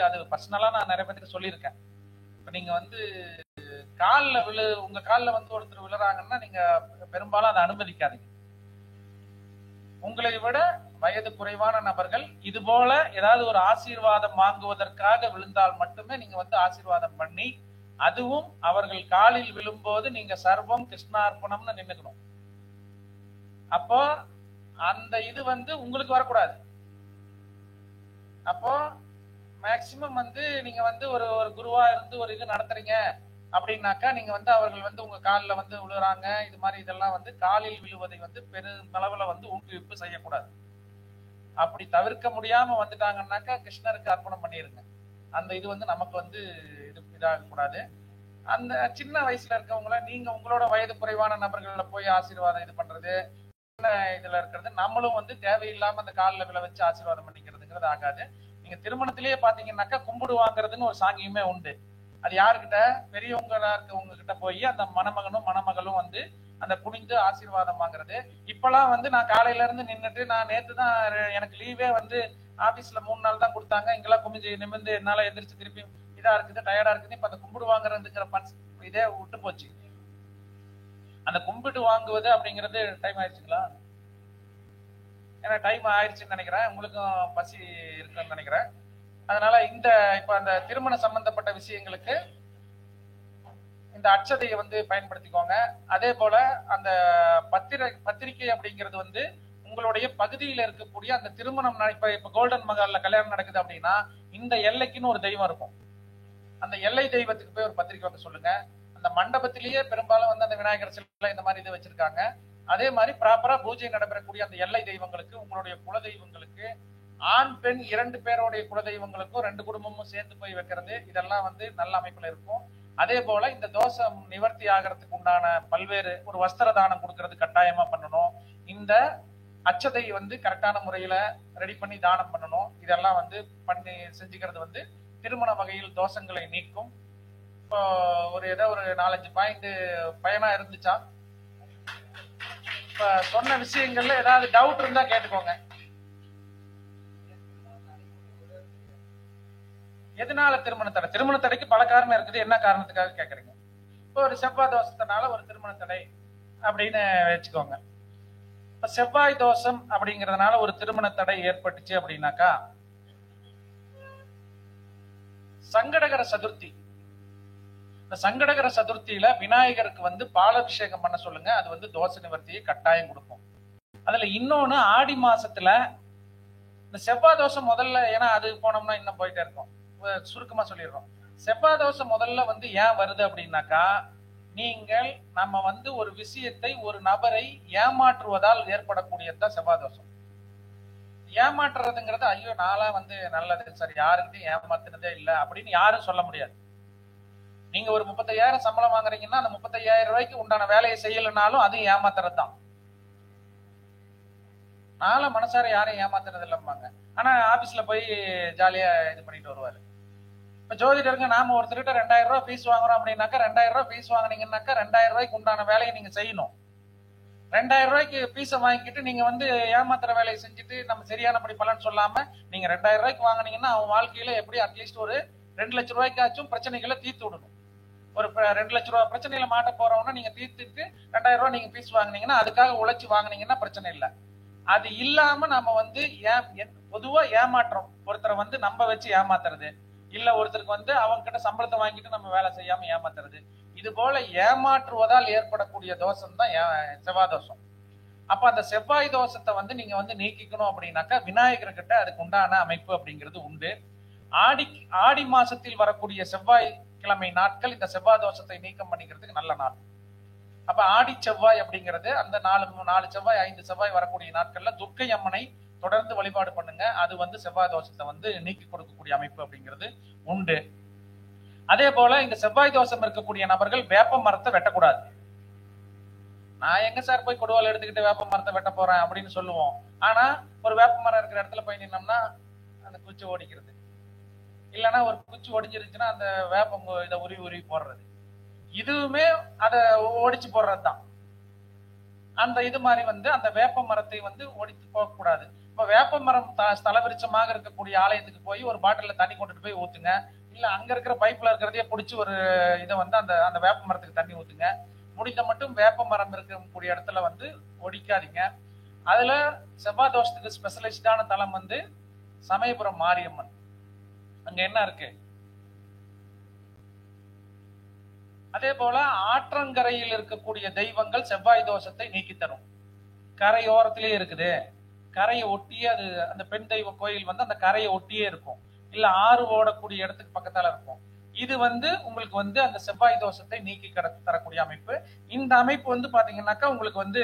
அது பர்சனலா நான் நிறைய பேருக்கு சொல்லியிருக்கேன். இப்ப நீங்க காலில் உங்க காலில் ஒருத்தர் விழுறாங்கன்னா நீங்க பெரும்பாலும் அதை அனுமதிக்காதீங்க. உங்களை விட வயது குறைவான நபர்கள் இது போல ஏதாவது ஒரு ஆசீர்வாதம் வாங்குவதற்காக விழுந்தால் மட்டுமே நீங்க ஆசீர்வாதம் பண்ணி, அதுவும் அவர்கள் காலில் விழும்போது நீங்க சர்வம் கிருஷ்ணார்ப்பணம்னு நின்னுக்கணும். அப்போ அந்த இது உங்களுக்கு வரக்கூடாது. அப்போ மேக்சிமம் நீங்க ஒரு குருவா இருந்து ஒரு இது நடத்துறீங்க அப்படின்னாக்கா நீங்க அவர்கள் உங்க காலில் விழுறாங்க, இது மாதிரி இதெல்லாம் காலில் விழுவதை பெருமளவுல ஊக்குவிப்பு செய்யக்கூடாது. அப்படி தவிர்க்க முடியாம வந்துட்டாங்கன்னாக்கா கிருஷ்ணருக்கு அர்ப்பணம் பண்ணிருங்க. அந்த இது நமக்கு இதாக கூடாது. அந்த சின்ன வயசுல இருக்கவங்கள நீங்க உங்களோட வயது குறைவான நபர்கள போய் ஆசீர்வாதம் இது பண்றது, இதுல இருக்கிறது நம்மளும் தேவையில்லாம அந்த காலில் விழ வச்சு ஆசீர்வாதம் பண்ணிக்கிறதுங்கிறது ஆகாது. நீங்க திருமணத்திலேயே பாத்தீங்கன்னாக்கா கும்பிடு வாங்குறதுன்னு ஒரு சாங்கியமே உண்டு. அது யாருக்கிட்ட, பெரியவங்களா இருக்கவங்க கிட்ட போய் அந்த மணமகனும் மணமகளும் அந்த குனிந்து ஆசீர்வாதம் வாங்குறது. இப்பெல்லாம் நான் காலையில இருந்து நின்றுட்டு, நான் நேத்து தான் எனக்கு லீவே ஆபீஸ்ல 3 நாள் தான் கொடுத்தாங்க, இங்கெல்லாம் குமிஞ்சு நிமிர்ந்து என்னால எந்திரிச்சு திருப்பி இதா இருக்குது, டயர்டா இருக்குது. இப்ப அந்த கும்பிடு வாங்குறதுங்கிற இதே விட்டு போச்சு. அந்த கும்பிட்டு வாங்குவது அப்படிங்கிறது டைம் ஆயிடுச்சுங்களா? ஏன்னா டைம் ஆயிடுச்சுன்னு நினைக்கிறேன், உங்களுக்கும் பசி இருக்குன்னு நினைக்கிறேன். அதனால இப்ப அந்த திருமண சம்பந்தப்பட்ட விஷயங்களுக்கு இந்த அட்சதையை பயன்படுத்திக்கோங்க. அதே போல அந்த பத்திரிகை அப்படிங்கிறது உங்களுடைய பகுதியில் இருக்கக்கூடிய அந்த திருமணம் இப்ப கோல்டன் மகால்ல கல்யாணம் நடக்குது அப்படின்னா இந்த எல்லைக்குன்னு ஒரு தெய்வம் இருக்கும். அந்த எல்லை தெய்வத்துக்கு போய் ஒரு பத்திரிக்கை வைக்க சொல்லுங்க. அந்த மண்டபத்திலேயே பெரும்பாலும் அந்த விநாயகர் சிலை இந்த மாதிரி இதை வச்சிருக்காங்க. அதே மாதிரி ப்ராப்பரா பூஜை நடைபெறக்கூடிய அந்த எல்லை தெய்வங்களுக்கு, உங்களுடைய குல தெய்வங்களுக்கு, ஆண் பெண் 2 பேருடைய குல தெய்வங்களுக்கும் 2 குடும்பமும் சேர்ந்து போய் வைக்கிறது, இதெல்லாம் நல்ல அமைப்புல இருக்கும். அதே போல இந்த தோஷம் நிவர்த்தி ஆகிறதுக்கு உண்டான பல்வேறு ஒரு வஸ்திர தானம் கொடுக்கறது கட்டாயமா பண்ணணும். இந்த அச்சதை கரெக்டான முறையில ரெடி பண்ணி தானம் பண்ணணும். இதெல்லாம் பண்ணி செஞ்சுக்கிறது திருமண வகையில் தோஷங்களை நீக்கும். இப்போ ஏதோ ஒரு 4-5 பாயிண்ட் பயனா இருந்துச்சா? இப்ப சொன்ன விஷயங்கள்ல ஏதாவது டவுட் இருந்தா கேட்டுக்கோங்க. எதனால திருமண தடை? திருமண தடைக்கு பல காரணம் இருக்குது. என்ன காரணத்துக்காக கேக்குறீங்க? இப்போ ஒரு செவ்வாய் தோஷத்தினால ஒரு திருமண தடை அப்படின்னு வச்சுக்கோங்க. இப்ப செவ்வாய் தோஷம் அப்படிங்கறதுனால ஒரு திருமண தடை ஏற்பட்டுச்சு அப்படின்னாக்கா, சங்கடகர சதுர்த்தி, இந்த சங்கடகர சதுர்த்தியில விநாயகருக்கு பாலாபிஷேகம் பண்ண சொல்லுங்க. அது தோஷ நிவர்த்தியை கட்டாயம் கொடுக்கும். அதுல இன்னொன்னு, ஆடி மாசத்துல இந்த செவ்வாய் தோஷம் முதல்ல, ஏன்னா அது போனோம்னா இன்னும் போயிட்டே இருக்கும், சுருக்கமா சொல்லிடுறோம். செவ்வாய் தோஷம் முதல்ல ஏன் வருது அப்படின்னாக்கா, நீங்கள் நம்ம ஒரு விஷயத்தை, ஒரு நபரை ஏமாற்றுவதால் ஏற்படக்கூடியதுதான் செவ்வாய் தோஷம். ஏமாற்றுறதுங்கிறது ஐயோ நாளா நல்லது, சரி யாருக்கிட்டையும் ஏமாத்துனதே இல்லை அப்படின்னு யாரும் சொல்ல முடியாது. நீங்க ஒரு 35,000 சம்பளம் வாங்குறீங்கன்னா அந்த 35,000 ரூபாய்க்கு உண்டான வேலையை செய்யலனாலும் அது ஏமாத்துறது தான். நானும் மனசார யாரையும் ஏமாத்துறது இல்லம்பாங்க. ஆனா ஆபீஸ்ல போய் ஜாலியா இது பண்ணிட்டு வருவாரு. இப்ப ஜோதிடருங்க நாம ஒருத்தர்கிட்ட 2000 ரூபாய் ஃபீஸ் வாங்குறோம் அப்படின்னாக்கா 2000 ரூபாய் ஃபீஸ் வாங்கினீங்கன்னாக்கா 2000 ரூபாய்க்கு உண்டான வேலையை நீங்க செய்யணும். 2000 ரூபாய்க்கு ஃபீஸை வாங்கிக்கிட்டு நீங்க வந்து ஏமாத்துற வேலையை செஞ்சுட்டு நம்ம சரியானபடி பலன் சொல்லாம நீங்க 2000 ரூபாய்க்கு வாங்கினீங்கன்னா அவன் வாழ்க்கையில எப்படி அட்லீஸ்ட் ஒரு 2 லட்சம் ரூபாய்க்காச்சும் பிரச்சனைகளை தீர்த்து விடணும். ஒரு 2 லட்சம் ரூபாய் பிரச்சனையில மாட்ட போறவனா நீங்க தீர்த்துட்டு 2000 ரூபாய் நீங்க ஃபீஸ் வாங்கினீங்கன்னா அதுக்காக உழைச்சு வாங்கினீங்கன்னா பிரச்சனை இல்லை. அது இல்லாம நம்ம வந்து பொதுவா ஏமாற்றம், ஒருத்தரை வந்து நம்ப வச்சு ஏமாத்துறது, இல்ல ஒருத்தருக்கு வந்து அவங்க கிட்ட சம்பளத்தை வாங்கிட்டு நம்ம வேலை செய்யாம ஏமாத்துறது, இது போல ஏமாற்றுவதால் ஏற்படக்கூடிய தோஷம் தான் செவ்வாய் தோஷம். அப்ப அந்த செவ்வாய் தோஷத்தை வந்து நீங்க வந்து நீக்கிக்கணும் அப்படின்னாக்கா விநாயகர் கிட்ட அதுக்கு உண்டான அமைப்பு அப்படிங்கிறது உண்டு. ஆடி மாசத்தில் வரக்கூடிய செவ்வாய் கிழமை நாட்கள் இந்த செவ்வாய் தோஷத்தை நீக்கம் பண்ணிக்கிறதுக்கு நல்ல நாள். அப்ப ஆடி செவ்வாய் அப்படிங்கிறது அந்த 4 செவ்வாய் 5 செவ்வாய் வரக்கூடிய நாட்கள்ல துர்க்கை அம்மனை தொடர்ந்து வழிபாடு பண்ணுங்க. அது வந்து செவ்வாய் தோஷத்தை வந்து நீக்கி கொடுக்கக்கூடிய அமைப்பு அப்படிங்கிறது உண்டு. அதே போல இந்த செவ்வாய் தோஷம் இருக்கக்கூடிய நபர்கள் வேப்ப மரத்தை வெட்டக்கூடாது. நான் எங்க சார் போய் கொடுவால் எடுத்துக்கிட்டு வேப்ப மரத்தை வெட்ட போறேன் அப்படின்னு சொல்லுவோம். ஆனா ஒரு வேப்ப மரம் இருக்கிற இடத்துல போய் நின்னோம்னா அந்த குச்சி ஓடிக்கிறது, இல்லைன்னா ஒரு குச்சி ஒடிஞ்சிருச்சுன்னா அந்த வேப்பம் இதை உருவி போடுறது, இதுவுமே அதை ஒடிச்சு போடுறதுதான். அந்த இது மாதிரி வந்து அந்த வேப்ப மரத்தை வந்து ஒடித்து போகக்கூடாது. இப்ப வேப்ப மரம் ஸ்தலவிருச்சமாக இருக்கக்கூடிய ஆலயத்துக்கு போய் ஒரு பாட்டில தண்ணி கொண்டுட்டு போய் ஊத்துங்க. இல்ல அங்க இருக்கிற பைப்ல இருக்கிறதையே பிடிச்சி ஒரு இதை வந்து அந்த அந்த வேப்ப மரத்துக்கு தண்ணி ஊத்துங்க. முடிந்த மட்டும் வேப்ப மரம் இருக்கக்கூடிய இடத்துல வந்து ஒடிக்காதீங்க. அதுல செவ்வாய் தோஷத்துக்கு ஸ்பெஷலிஸ்டான தலம் வந்து சமயபுரம் மாரியம்மன். அங்க என்ன இருக்கு? அதே போல ஆற்றங்கரையில் இருக்கக்கூடிய தெய்வங்கள் செவ்வாய் தோஷத்தை நீக்கி தரும். கரையோரத்திலே இருக்குது, கரையை ஒட்டியே அது அந்த பெண் தெய்வ கோயில் வந்து அந்த கரையை ஒட்டியே இருக்கும், இல்ல ஆறு ஓடக்கூடிய இடத்துக்கு பக்கத்தால இருக்கும். இது வந்து உங்களுக்கு வந்து அந்த செவ்வாய் தோஷத்தை நீக்கி தரக்கூடிய அமைப்பு. இந்த அமைப்பு வந்து பாத்தீங்கன்னாக்கா உங்களுக்கு வந்து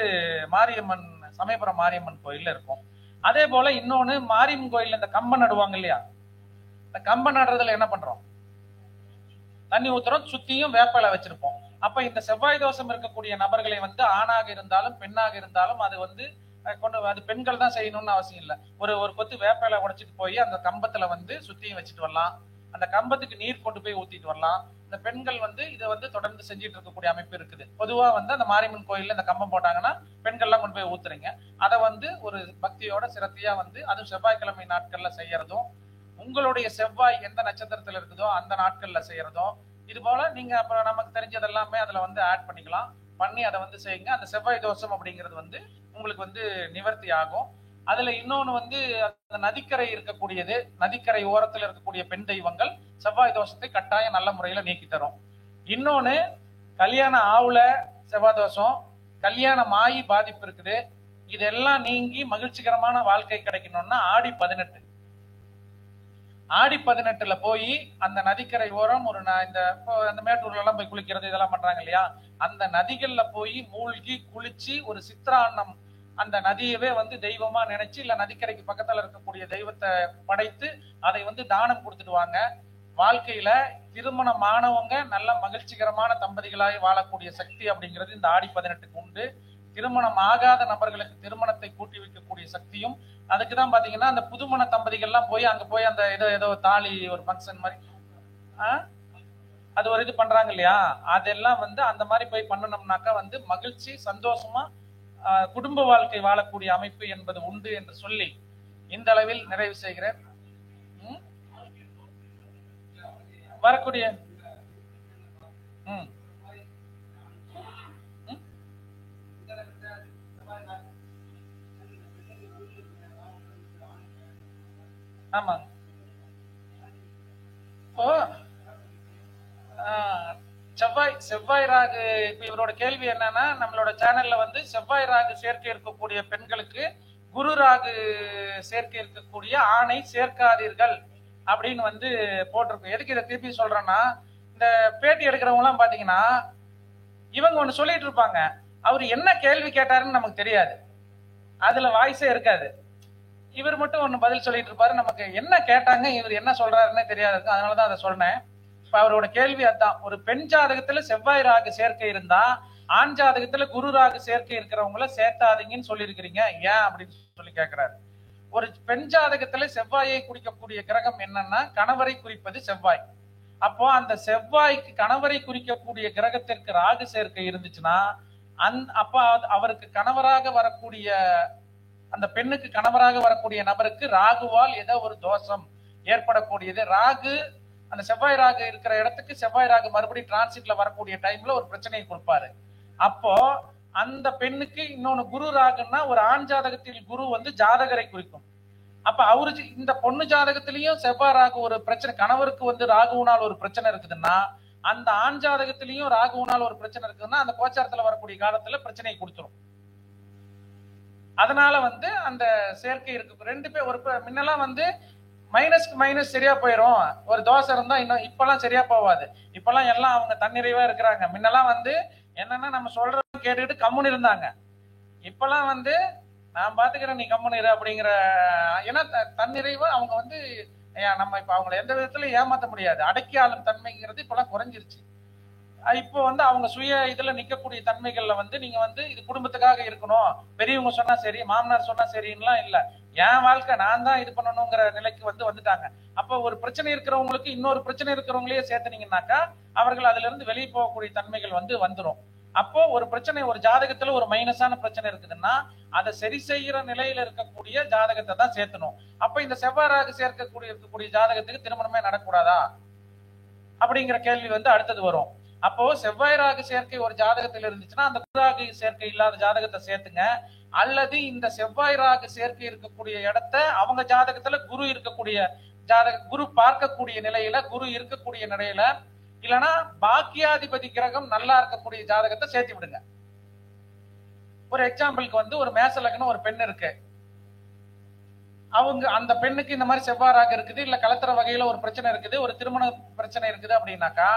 மாரியம்மன் சமயபுரம் மாரியம்மன் கோயில்ல இருக்கும். அதே போல இன்னொன்னு மாரியம்மன் கோயில்ல இந்த கம்பம் நடுவாங்க இல்லையா, இந்த கம்பம் நடுறதுல என்ன பண்றோம்? தண்ணி ஊத்துறோம், சுத்தியும் வேப்பலை வச்சிருப்போம். அப்ப இந்த செவ்வாய் தோஷம் இருக்கக்கூடிய நபர்களை வந்து ஆணாக இருந்தாலும் பெண்ணாக இருந்தாலும் அது வந்து அது பெண்கள் தான் செய்யணும்னு அவசியம் இல்லை. ஒரு கொத்து வேப்பலை உடைச்சிட்டு போய் அந்த கம்பத்துல வந்து சுத்தியும் வச்சுட்டு வரலாம். அந்த கம்பத்துக்கு நீர் கொண்டு போய் ஊத்திட்டு வரலாம். இந்த பெண்கள் வந்து இதை வந்து தொடர்ந்து செஞ்சுட்டு இருக்கக்கூடிய அமைப்பு இருக்குது. பொதுவா வந்து அந்த மாரியம்மன் கோயில்ல இந்த கம்பம் போட்டாங்கன்னா பெண்கள்லாம் கொண்டு போய் ஊத்துறீங்க. அதை வந்து ஒரு பக்தியோட சிரத்தையா வந்து அதுவும் செவ்வாய்க்கிழமை நாட்கள்ல செய்யறதும், உங்களுடைய செவ்வாய் எந்த நட்சத்திரத்துல இருக்குதோ அந்த நாட்கள்ல செய்யறதும், இது போல நீங்க அப்புறம் நமக்கு தெரிஞ்சது எல்லாமே அதுல வந்து ஆட் பண்ணிக்கலாம். பண்ணி அதை வந்து செய்யுங்க. அந்த செவ்வாய் தோஷம் அப்படிங்கிறது வந்து உங்களுக்கு வந்து நிவர்த்தி ஆகும். அதுல இன்னொன்னு வந்து அந்த நதிக்கரை இருக்கக்கூடியது, நதிக்கரை ஓரத்தில் இருக்கக்கூடிய பெண் தெய்வங்கள் செவ்வாய் தோஷத்தை கட்டாயம் நல்ல முறையில நீக்கி தரும். இன்னொன்னு கல்யாணம் ஆவுல செவ்வாய் தோஷம், கல்யாணம் ஆகி பாதிப்பு இருக்குது, இதெல்லாம் நீங்கி மகிழ்ச்சிகரமான வாழ்க்கை கிடைக்கணும்னா ஆடி 18 ஆடி 18ல போய் அந்த நதிக்கரை ஓரம் ஒரு இந்த மேட்டூர்ல எல்லாம் போய் குளிக்கிறது இதெல்லாம் பண்றாங்க இல்லையா, அந்த நதிகள்ல போய் மூழ்கி குளிச்சு ஒரு சித்திராண்ணம் அந்த நதியவே வந்து தெய்வமா நினைச்சு இல்ல நதிக்கரைக்கு பக்கத்துல இருக்கக்கூடிய தெய்வத்தை படைத்து அதை வந்து தானம் கொடுத்துடுவாங்க. வாழ்க்கையில திருமணமானவங்க நல்ல மகிழ்ச்சிகரமான தம்பதிகளாய் வாழக்கூடிய சக்தி அப்படிங்கிறது இந்த ஆடி 18க்கு உண்டு. திருமணம் ஆகாத நபர்களுக்கு திருமணத்தை கூட்டி வைக்கக்கூடிய சக்தியும் அதுக்குதான் பாத்தீங்கன்னா அந்த புதுமண தம்பதிகள்லாம் போய் அங்க போய் அந்த ஏதோ தாலி ஒரு ஃபங்க்ஷன் மாதிரி அது ஒரு இது பண்றாங்க இல்லையா, அதெல்லாம் வந்து அந்த மாதிரி போய் பண்ணணும்னாக்கா வந்து மகிழ்ச்சி சந்தோஷமா குடும்ப வாழ்க்கை வாழக்கூடிய அமைப்பு என்பது உண்டு என்று சொல்லி இந்த அளவில் நிறைவு செய்கிறேன். வரக்கூடிய ஆமா இப்போ செவ்வாய் ராகு, இப்ப இவரோட கேள்வி என்னன்னா நம்மளோட சேனல்ல வந்து செவ்வாய் ராகு சேர்க்கை இருக்கக்கூடிய பெண்களுக்கு குரு ராகு சேர்க்கை இருக்கக்கூடிய ஆணை சேர்க்காதீர்கள் அப்படின்னு வந்து போட்டிருக்கோம். எதுக்கு இதை திருப்பி சொல்றேன்னா, இந்த பேட்டி எடுக்கிறவங்க எல்லாம் பாத்தீங்கன்னா இவங்க ஒண்ணு சொல்லிட்டு இருப்பாங்க, அவர் என்ன கேள்வி கேட்டாருன்னு நமக்கு தெரியாது, அதுல வாய்ஸே இருக்காது. இவர் மட்டும் ஒண்ணு பதில் சொல்லிட்டு இருப்பாரு, நமக்கு என்ன கேட்டாங்க இவர் என்ன சொல்றாருன்னே தெரியாது. அதனாலதான் அதை சொன்னேன். இப்ப அவரோட கேள்வி அதான், ஒரு பெண் ஜாதகத்துல செவ்வாய் ராகு சேர்க்கை இருந்தா ஆண் ஜாதகத்துல குரு ராகு சேர்க்கை இருக்கிறவங்கள சேர்த்தாதீங்கன்னு சொல்லியிருக்கிறீங்க, ஏன் அப்படின்னு சொல்லி கேட்கிறாரு. ஒரு பெண் ஜாதகத்துல செவ்வாயை குறிக்கக்கூடிய கிரகம் என்னன்னா கணவரை குறிப்பது செவ்வாய். அப்போ அந்த செவ்வாய்க்கு கணவரை குறிக்கக்கூடிய கிரகத்திற்கு ராகு சேர்க்கை இருந்துச்சுன்னா அப்ப அவருக்கு கணவராக வரக்கூடிய அந்த பெண்ணுக்கு கணவராக வரக்கூடிய நபருக்கு ராகுவால் ஏதோ ஒரு தோஷம் ஏற்படக்கூடியது. ராகு அந்த செவ்வாய் ராகு இருக்கிற இடத்துக்கு செவ்வாய் ராகு மறுபடியும் டிரான்சிட்ல வரக்கூடிய டைம்ல ஒரு பிரச்சனையை கொடுப்பாரு. அப்போ அந்த பெண்ணுக்கு இன்னொன்னு குரு ராகுன்னா ஒரு ஆண் ஜாதகத்தில் குரு வந்து ஜாதகரை குறிக்கும். அப்ப அவரு இந்த பொண்ணு ஜாதகத்திலையும் செவ்வாய் ராகு ஒரு பிரச்சனை, கணவருக்கு வந்து ராகுனால் ஒரு பிரச்சனை இருக்குதுன்னா அந்த ஆண் ஜாதகத்திலையும் ராகுனால் ஒரு பிரச்சனை இருக்குதுன்னா அந்த கோச்சாரத்துல வரக்கூடிய காலத்துல பிரச்சனையை கொடுத்துரும். அதனால வந்து அந்த சேர்க்கை இருக்கு. ரெண்டு பேர் ஒரு முன்னெல்லாம் வந்து மைனஸ்க்கு மைனஸ் சரியா போயிடும், ஒரு தோசை இருந்தா இன்னும். இப்பெல்லாம் சரியா போவாது. இப்பெல்லாம் எல்லாம் அவங்க தன்னிறைவா இருக்கிறாங்க. முன்னெல்லாம் வந்து என்னன்னா நம்ம சொல்றத கேட்டுக்கிட்டு கம்முன்னு இருந்தாங்க. இப்பெல்லாம் வந்து நான் பாத்துக்கிறேன் நீ கம்முன்னு இரு அப்படிங்கிற, ஏன்னா தன்னிறைவா அவங்க வந்து நம்ம இப்ப அவங்களை எந்த விதத்துல ஏமாத்த முடியாது. அடக்கி ஆளும் தன்மைங்கிறது இப்பெல்லாம் குறைஞ்சிருச்சு. இப்போ வந்து அவங்க சுய இதுல நிக்கக்கூடிய தன்மைகள்ல வந்து நீங்க வந்து இது குடும்பத்துக்காக இருக்கணும், பெரியவங்க சொன்னா சரி மாமனார் சொன்னா சரின்னுலாம் இல்ல, என் வாழ்க்கை நான் தான் இது பண்ணணுங்கிற நிலைக்கு வந்துட்டாங்க. அப்ப ஒரு பிரச்சனை இருக்கிறவங்களுக்கு இன்னொரு பிரச்சனை இருக்கிறவங்களையே சேர்த்துனீங்கன்னாக்கா அவர்கள் அதுல இருந்து வெளியே போகக்கூடிய தன்மைகள் வந்துரும். அப்போ ஒரு பிரச்சனை, ஒரு ஜாதகத்துல ஒரு மைனஸான பிரச்சனை இருக்குதுன்னா அதை சரி செய்யற நிலையில இருக்கக்கூடிய ஜாதகத்தை தான் சேர்த்தணும். அப்ப இந்த செவ்வாறாக இருக்கக்கூடிய ஜாதகத்துக்கு திருமணமே நடக்கூடாதா அப்படிங்கிற கேள்வி அடுத்தது வரும். அப்போ செவ்வாய் ராகு சேர்க்கை ஒரு ஜாதகத்தில் இருந்துச்சுன்னா அந்த குரு ராகு சேர்க்கை இல்லாத ஜாதகத்தை சேர்த்துங்க. அல்லது இந்த செவ்வாய் ராகு சேர்க்கை இருக்கக்கூடிய இடத்த அவங்க ஜாதகத்துல குரு இருக்கக்கூடிய குரு பார்க்கக்கூடிய நிலையில, குரு இருக்கக்கூடிய நிலையில, இல்லைன்னா பாக்கியாதிபதி கிரகம் நல்லா இருக்கக்கூடிய ஜாதகத்தை சேர்த்து விடுங்க. ஒரு எக்ஸாம்பிளுக்கு ஒரு மேச லக்னம் ஒரு பெண் இருக்கு, அவங்க அந்த பெண்ணுக்கு இந்த மாதிரி செவ்வாறாக இருக்குது, இல்ல கலத்திர வகையில ஒரு பிரச்சனை இருக்குது, ஒரு திருமண பிரச்சனை இருக்குது அப்படின்னாக்கா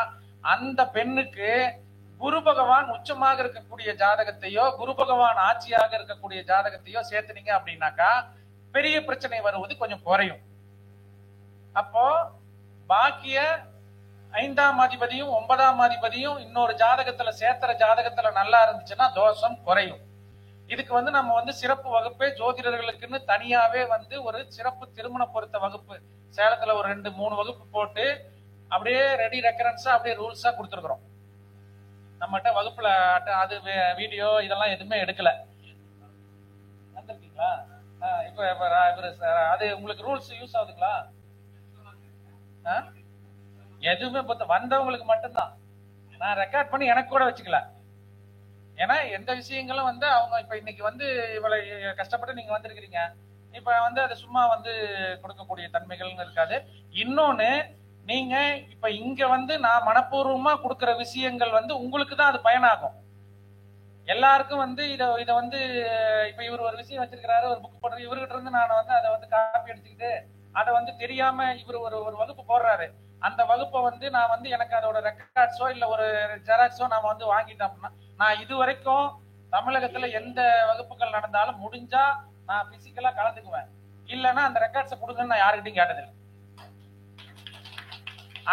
அந்த பெண்ணுக்கு குரு பகவான் உச்சமாக இருக்கக்கூடிய ஜாதகத்தையோ குரு பகவான் ஆட்சியாக இருக்கக்கூடிய ஜாதகத்தையோ சேர்த்துனீங்க அப்படின்னாக்கா பெரிய பிரச்சனை வருவது கொஞ்சம் குறையும். அப்போ பாக்கிய 5ஆம் அதிபதியும் 9ஆம் அதிபதியும் இன்னொரு ஜாதகத்துல சேர்த்துற ஜாதகத்துல நல்லா இருந்துச்சுன்னா தோஷம் குறையும். இதுக்கு நம்ம சிறப்பு வகுப்பே ஜோதிடர்களுக்குன்னு தனியாவே ஒரு சிறப்பு திருமண பொருத்த வகுப்பு சேலத்துல ஒரு 2-3 வகுப்பு போட்டு அப்படியே ரெடி ரெக்கரன்ஸா அப்படியே ரூல்ஸா கொடுத்துருக்குறோம். நம்மகிட்ட வகுப்புல அது வீடியோ இதெல்லாம் எதுவுமே எடுக்கல. வந்திருக்கீங்களா? இப்ப அது உங்களுக்கு ரூல்ஸ் யூஸ் ஆகுதுங்களா? எதுவுமே வந்தவங்களுக்கு மட்டும்தான் நான் ரெக்கார்ட் பண்ணி எனக்கு கூட வச்சுக்கல. ஏன்னா எந்த விஷயங்களும் அவங்க இப்ப இன்னைக்கு இவ்வளவு கஷ்டப்பட்டு நீங்க வந்திருக்கிறீங்க, இப்ப அது சும்மா கொடுக்கக்கூடிய தன்மைகள் இருக்காது. இன்னொன்னு, நீங்க இப்ப இங்க நான் மனப்பூர்வமா கொடுக்கிற விஷயங்கள் உங்களுக்கு தான் அது பயனாகும். எல்லாருக்கும் இத இப்ப இவர் ஒரு விஷயம் வச்சிருக்கிறாரு, ஒரு புக் போடுறது, இவர்கிட்ட இருந்து நான் அதை காப்பி அடிச்சுக்கிட்டு அதை தெரியாம இவர் ஒரு வகுப்பு போடுறாரு. அந்த வகுப்பை நான் எனக்கு அதோட ரெக்கார்ட்ஸோ இல்ல ஒரு ஜெராக்ஸோ நாம வாங்கிட்டோம் அப்படின்னா, நான் இது வரைக்கும் தமிழகத்துல எந்த வகுப்புகள் நடந்தாலும் முடிஞ்சா நான் பிசிக்கலா கலந்துக்குவேன், இல்லைன்னா அந்த ரெக்கார்ட்ஸை கொடுங்கன்னு நான் யாருக்கிட்டையும் கேட்டதில்லை.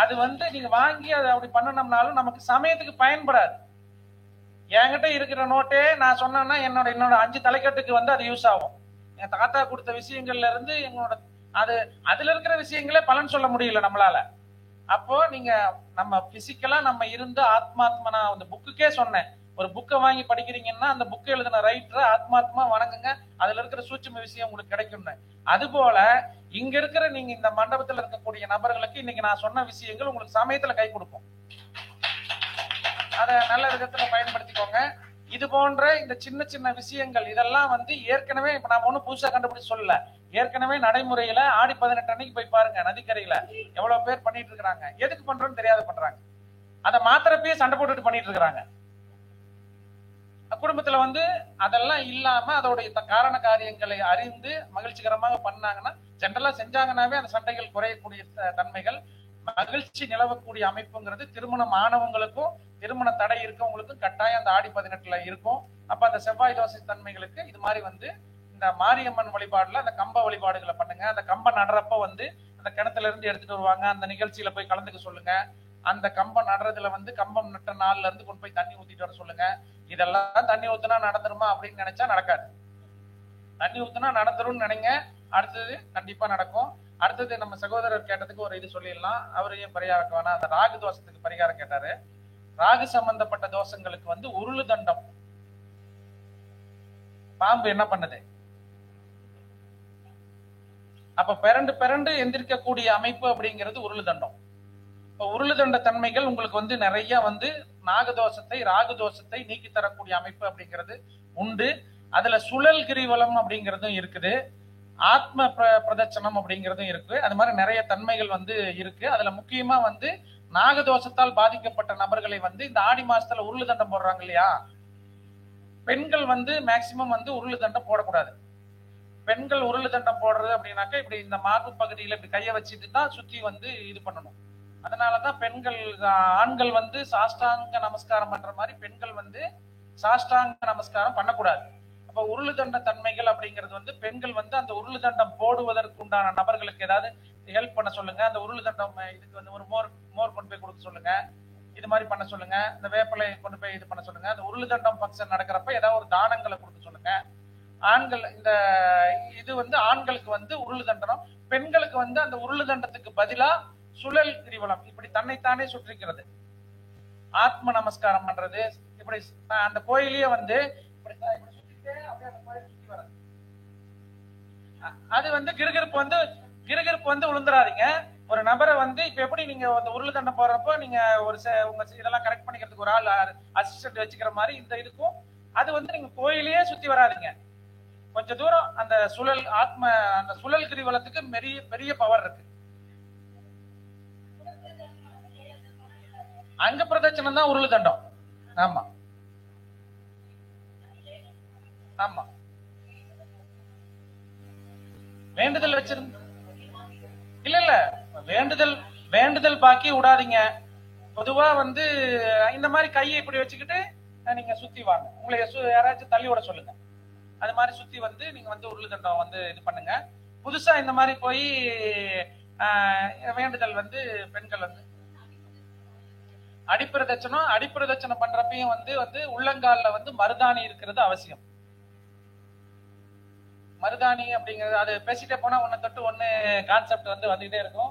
அது நீங்க வாங்கி அதை அப்படி பண்ணணும்னாலும் நமக்கு சமயத்துக்கு பயன்படாது. என்கிட்ட இருக்கிற நோட்டே நான் சொன்னேன்னா என்னோட 5 தலைக்கட்டுக்கு அது யூஸ் ஆகும். என் தாத்தா கொடுத்த விஷயங்கள்ல இருந்து எங்களோட அதுல இருக்கிற விஷயங்களே பலன் சொல்ல முடியல நம்மளால. அப்போ நீங்க நம்ம பிசிக்கலா நம்ம இருந்து ஆத்மாத்மா, நான் அந்த புக்குக்கே சொன்னேன், ஒரு புக்கை வாங்கி படிக்கிறீங்கன்னா அந்த புக்கை எழுதின ரைட்டரை ஆத்மாத்மா வணங்குங்க, அதுல இருக்கிற சூட்சும விஷயம் உங்களுக்கு கிடைக்கும்னு. அது போல இங்க இருக்கிற நீங்க இந்த மண்டபத்துல இருக்கக்கூடிய நபர்களுக்கு இன்னைக்கு நான் சொன்ன விஷயங்கள் உங்களுக்கு சமயத்துல கை கொடுக்கும். அத நல்ல விதத்துல பயன்படுத்திக்கோங்க. இது போன்ற இந்த சின்ன சின்ன விஷயங்கள் இதெல்லாம் ஏற்கனவே இப்ப நாம ஒண்ணும் புதுசா கண்டுபிடிச்சு சொல்லல, ஏற்கனவே நடைமுறையில ஆடி 18 அன்னைக்கு போய் பாருங்க, நதிக்கரையில எவ்வளவு பேர் பண்ணிட்டு இருக்காங்க. எதுக்கு பண்றோம்னு தெரியாத பண்றாங்க, அதை மாத்திரப்பயே சண்டை போட்டுட்டு பண்ணிட்டு இருக்காங்க. குடும்பத்துல அதெல்லாம் இல்லாம அதோடைய காரண காரியங்களை அறிந்து மகிழ்ச்சிகரமாக பண்ணாங்கன்னா, ஜென்ரலா செஞ்சாங்கன்னாவே அந்த சண்டைகள் குறையக்கூடிய தன்மைகள், மகிழ்ச்சி நிலவக்கூடிய அமைப்புங்கிறது திருமணம் ஆனவங்களுக்கும் திருமண தடை இருக்கவங்களுக்கும் கட்டாயம் அந்த ஆடி 18ல இருக்கும். அப்ப அந்த செவ்வாய் தோசை தன்மைகளுக்கு இது மாதிரி இந்த மாரியம்மன் வழிபாடுல அந்த கம்ப வழிபாடுகளை பண்ணுங்க. அந்த கம்ப நடுறப்ப அந்த கிணத்துல இருந்து எடுத்துட்டு வருவாங்க, அந்த நிகழ்ச்சியில போய் கலந்துக்க சொல்லுங்க. அந்த கம்பம் நடுறதுல கம்பம் நட்ட நாள்ல இருந்து கொண்டு போய் தண்ணி ஊத்திட்டு வர சொல்லுங்க. இதெல்லாம் தண்ணி ஊத்துனா நடந்துருமா அப்படின்னு நினைச்சா நடக்காது. தண்ணி ஊத்துனா நடந்துரும்னு நினைங்க, அடுத்தது கண்டிப்பா நடக்கும். அடுத்தது நம்ம சகோதரர் கேட்டதுக்கு ஒரு இது சொல்லிடலாம், அவரையும் பரிகாரம் வேணா. அந்த ராகு தோஷத்துக்கு பரிகாரம் கேட்டாரு. ராகு சம்பந்தப்பட்ட தோஷங்களுக்கு வந்து உருளு தண்டம். பாம்பு என்ன பண்ணுது? அப்ப பிறண்டு பிறண்டு எந்திரிக்கக்கூடிய அமைப்பு அப்படிங்கிறது உருளு தண்டம். இப்ப உருளு தண்ட தன்மைகள் உங்களுக்கு வந்து நிறைய வந்து நாகதோஷத்தை ராகு தோஷத்தை நீக்கி தரக்கூடிய அமைப்பு அப்படிங்கிறது உண்டு. அதுல சுழல் கிரிவலம் அப்படிங்கிறதும் இருக்குது, ஆத்ம பிரதட்சணம் அப்படிங்கிறதும் இருக்கு. அது மாதிரி நிறைய தன்மைகள் வந்து இருக்கு. அதுல முக்கியமா வந்து நாகதோஷத்தால் பாதிக்கப்பட்ட நபர்களை வந்து இந்த ஆடி மாசத்துல உருளு தண்டம் போடுறாங்க இல்லையா, பெண்கள் வந்து மேக்சிமம் வந்து உருளு தண்டம் போடக்கூடாது. பெண்கள் உருளு தண்டம் போடுறது அப்படின்னாக்கா இப்படி இந்த மார்பு பகுதியில இப்படி கையை வச்சுட்டு தான் சுத்தி வந்து இது பண்ணணும். அதனாலதான் பெண்கள், ஆண்கள் வந்து சாஷ்டாங்க நமஸ்காரம் பண்ற மாதிரி பெண்கள் வந்து சாஷ்டாங்க நமஸ்காரம் பண்ணக்கூடாது. அப்ப உருளு தண்ட தன்மைகள் அப்படிங்கிறது வந்து பெண்கள் வந்து அந்த உருளு தண்டம் போடுவதற்கு உண்டான நபர்களுக்கு ஏதாவது ஹெல்ப் பண்ண சொல்லுங்க. அந்த உருளு தண்டம் இதுக்கு வந்து ஒரு மோர் கொண்டு போய் கொடுக்க சொல்லுங்க, இது மாதிரி பண்ண சொல்லுங்க. இந்த வேப்பலை கொண்டு போய் இது பண்ண சொல்லுங்க. அந்த உருளு தண்டம் ஃபங்க்ஷன் நடக்கிறப்ப ஏதாவது ஒரு தானங்களை கொடுக்க சொல்லுங்க. ஆண்கள் இந்த இது வந்து ஆண்களுக்கு வந்து உருளு தண்டனம், பெண்களுக்கு வந்து அந்த உருளு தண்டத்துக்கு பதிலா சுழல் கிரிவலம், இப்படி தன்னைத்தானே சுற்றிக்கிறது, ஆத்ம நமஸ்காரம் பண்றது. இப்படி அந்த கோயிலேயே வந்து அது வந்து கிருகிருப்பு வந்து விழுந்துறாதீங்க. ஒரு நபரை வந்து இப்ப எப்படி நீங்க உருளு தண்டம் போறப்போ நீங்க ஒரு உங்க இதெல்லாம் கரெக்ட் பண்ணிக்கிறதுக்கு ஒரு ஆள் அசிஸ்டன்ட் வச்சுக்கிற மாதிரி இந்த இதுக்கும் அது வந்து நீங்க கோயிலேயே சுத்தி வராதிங்க. கொஞ்ச தூரம் அந்த சுழல் அந்த சுழல் கிரிவலத்துக்கு பெரிய பவர் இருக்கு. அங்க பிரதட்சணம் தான் உருளு தண்டம். ஆமா ஆமா, வேண்டுதல் வச்சிருந்த இல்ல வேண்டுதல் பாக்கி விடாதீங்க. பொதுவா வந்து இந்த மாதிரி கையை இப்படி வச்சுக்கிட்டு நீங்க சுத்தி வாங்க. உங்களை யாராச்சும் தள்ளி விட சொல்லுங்க. அது மாதிரி சுத்தி வந்து நீங்க வந்து உருளு தண்டம் வந்து இது பண்ணுங்க. புதுசா இந்த மாதிரி போய் வேண்டுதல் வந்து பெண்கள் வந்து அடிப்பிரதட்சணம் பண்றப்பையும் வந்து உள்ளங்கால்ல வந்து மருதாணி இருக்கிறது அவசியம். மருதாணி அப்படிங்கிறது அது பேசிட்டே போனா ஒன்னு தொட்டு ஒன்னு கான்செப்ட் வந்து வந்துகிட்டே இருக்கும்.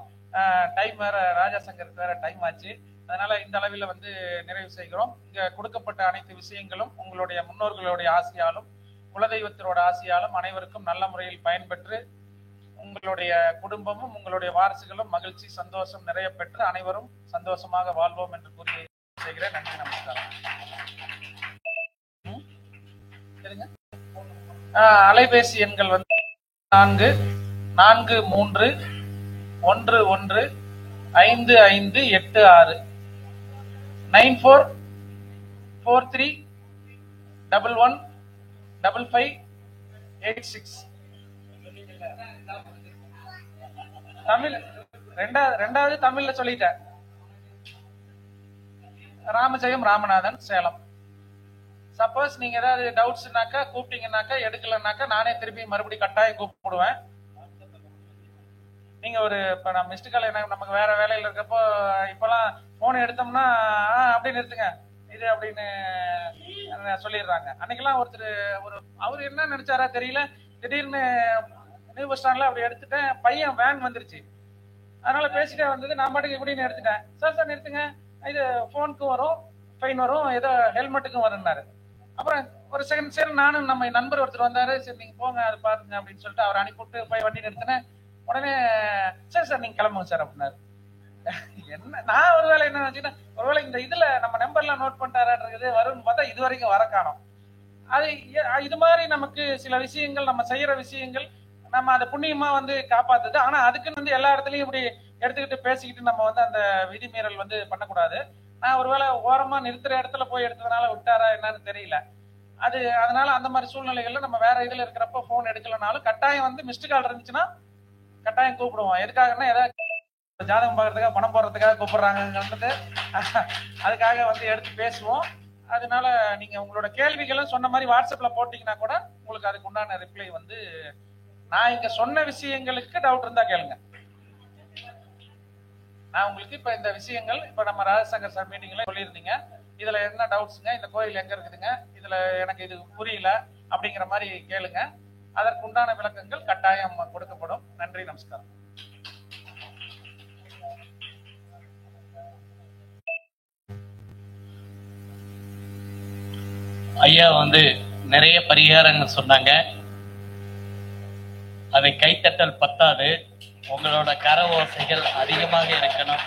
டைம் வேற, ராஜா சங்கருக்கு வேற டைம் ஆச்சு. அதனால இந்த அளவில் வந்து நிறைவு செய்கிறோம். இங்க கொடுக்கப்பட்ட அனைத்து விஷயங்களும் உங்களுடைய முன்னோர்களுடைய ஆசையாலும் குலதெய்வத்தினோட ஆசையாலும் அனைவருக்கும் நல்ல முறையில் பயன்பெற்று உங்களுடைய குடும்பமும் உங்களுடைய வாரிசுகளும் மகிழ்ச்சி சந்தோஷம் நிறைய பெற்று அனைவரும் சந்தோஷமாக வாழ்வோம் என்று கூறி செய்கிறேன். நன்றி, நமஸ்காரம். அலைபேசி எண்கள் வந்து 44311558 9443115586. தமிழ் ரெண்டாவது தமிழ்ல சொல்லிட்டேன். ராமஜெயம் ராமநாதன், சேலம். சப்போஸ் நீங்க ஏதாவது டவுட்ஸ்னாக்கா கூப்பிட்டீங்கன்னாக்கா எடுக்கலன்னாக்கா நானே திருப்பி மறுபடியும் கட்டாயம் கூப்பிடுவேன். நீங்க ஒரு இப்ப நம்ம மிஸ்டு கால் நமக்கு வேற வேலையில இருக்கப்போ இப்பெல்லாம் போன் எடுத்தோம்னா அப்படின்னு எடுத்துங்க இது அப்படின்னு சொல்லிடுறாங்க. அன்னைக்கெல்லாம் ஒருத்தர் அவரு என்ன நினைச்சாரா தெரியல, திடீர்னு நியூ பஸ் ஸ்டாண்ட்ல அப்படி எடுத்துட்டேன். பையன் வேன் வந்துருச்சு, அதனால பேசிட்டே வந்தது. நான் பாட்டுக்கு எப்படின்னு எடுத்துட்டேன். சார் நிறுத்துங்க, இது போனுக்கும் வரும் ஃபைன் வரும், ஏதோ ஹெல்மெட்டுக்கும் வரும்னாரு. அப்புறம் ஒரு செகண்ட் சரி நானும் நம்ம நண்பர் ஒருத்தர் வந்தாரு, சரி நீங்க போங்க அது பாருங்க அப்படின்னு சொல்லிட்டு அவர் அனுப்பிவிட்டு போய் வண்டி நிறுத்தினேன். உடனே சரி சார் நீங்க கிளம்புங்க சார் அப்படின்னாரு. என்ன நான் ஒருவேளை என்ன நினைச்சுட்டேன், ஒருவேளை இந்த இதுல நம்ம நம்பர்லாம் நோட் பண்ணிட்டாரான்றது வரும்னு பார்த்தா இது வரைக்கும் வர காணோம். அது இது மாதிரி நமக்கு சில விஷயங்கள் நம்ம செய்யற விஷயங்கள் நம்ம அதை புண்ணியமா வந்து காப்பாத்துது. ஆனா அதுக்குன்னு வந்து எல்லா இடத்துலயும் இப்படி எடுத்துக்கிட்டு பேசிக்கிட்டு நம்ம வந்து அந்த விதிமீறல் வந்து பண்ணக்கூடாது. நான் ஒருவேளை ஓரமா நிறுத்துற இடத்துல போய் எடுத்ததுனால விட்டாரா என்னன்னு தெரியல. அதனால அந்த மாதிரி சூழ்நிலைகள்ல நம்ம வேற இதுல இருக்கிறப்ப போன் எடுக்கலனாலும் கட்டாயம் வந்து மிஸ்டு கால் இருந்துச்சுன்னா கட்டாயம் கூப்பிடுவோம். எதுக்காகன்னா ஏதாவது ஜாதகம் பார்க்கறதுக்காக பணம் போடுறதுக்காக கூப்பிடுறாங்கன்றது அதுக்காக வந்து எடுத்து பேசுவோம். அதனால நீங்க உங்களோட கேள்விகளும் சொன்ன மாதிரி வாட்ஸ்அப்ல போட்டீங்கன்னா கூட உங்களுக்கு அதுக்கு உண்டான ரிப்ளை வந்து நான் இங்க சொன்ன விஷயங்களுக்கு டவுட் இருந்தா கேளுங்க. நான் உங்களுக்கு இப்ப இந்த விஷயங்கள் இப்ப நம்ம ராஜசங்கர் சார் மீட்டிங்ல சொல்லியிருந்தீங்க. இதுல என்ன டவுட்ஸுங்க, இந்த கோயில் எங்க இருக்குதுங்க, இதுல எனக்கு இது புரியல அப்படிங்கிற மாதிரி கேளுங்க. அதற்குண்டான விளக்கங்கள் கட்டாயம் கொடுக்கப்படும். நன்றி, நமஸ்காரம். ஐயா நிறைய பரிகாரங்கள் சொன்னாங்க. அதை கைத்தட்டல் பத்தாது, உங்களோட கர ஓசைகள் அதிகமாக இருக்கணும்.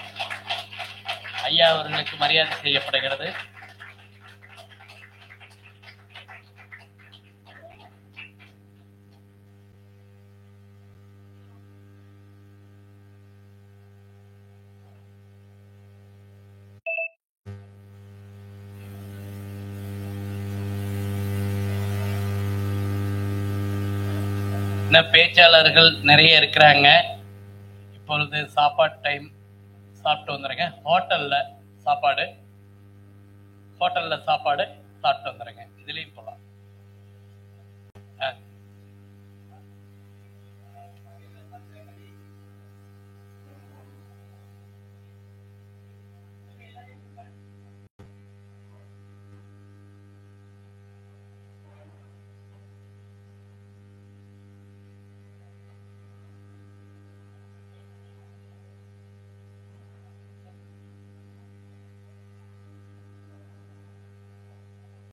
ஐயா அவர்களுக்கு மரியாதை செய்யப்படுகிறது. இன்னும் பேச்சாளர்கள் நிறைய இருக்கிறாங்க. இப்பொழுது சாப்பாடு டைம். சாப்பிட்டு வந்துடுங்க. ஹோட்டல்ல சாப்பாடு சாப்பிட்டு வந்துடுங்க. இதுலேயும் போகலாம்.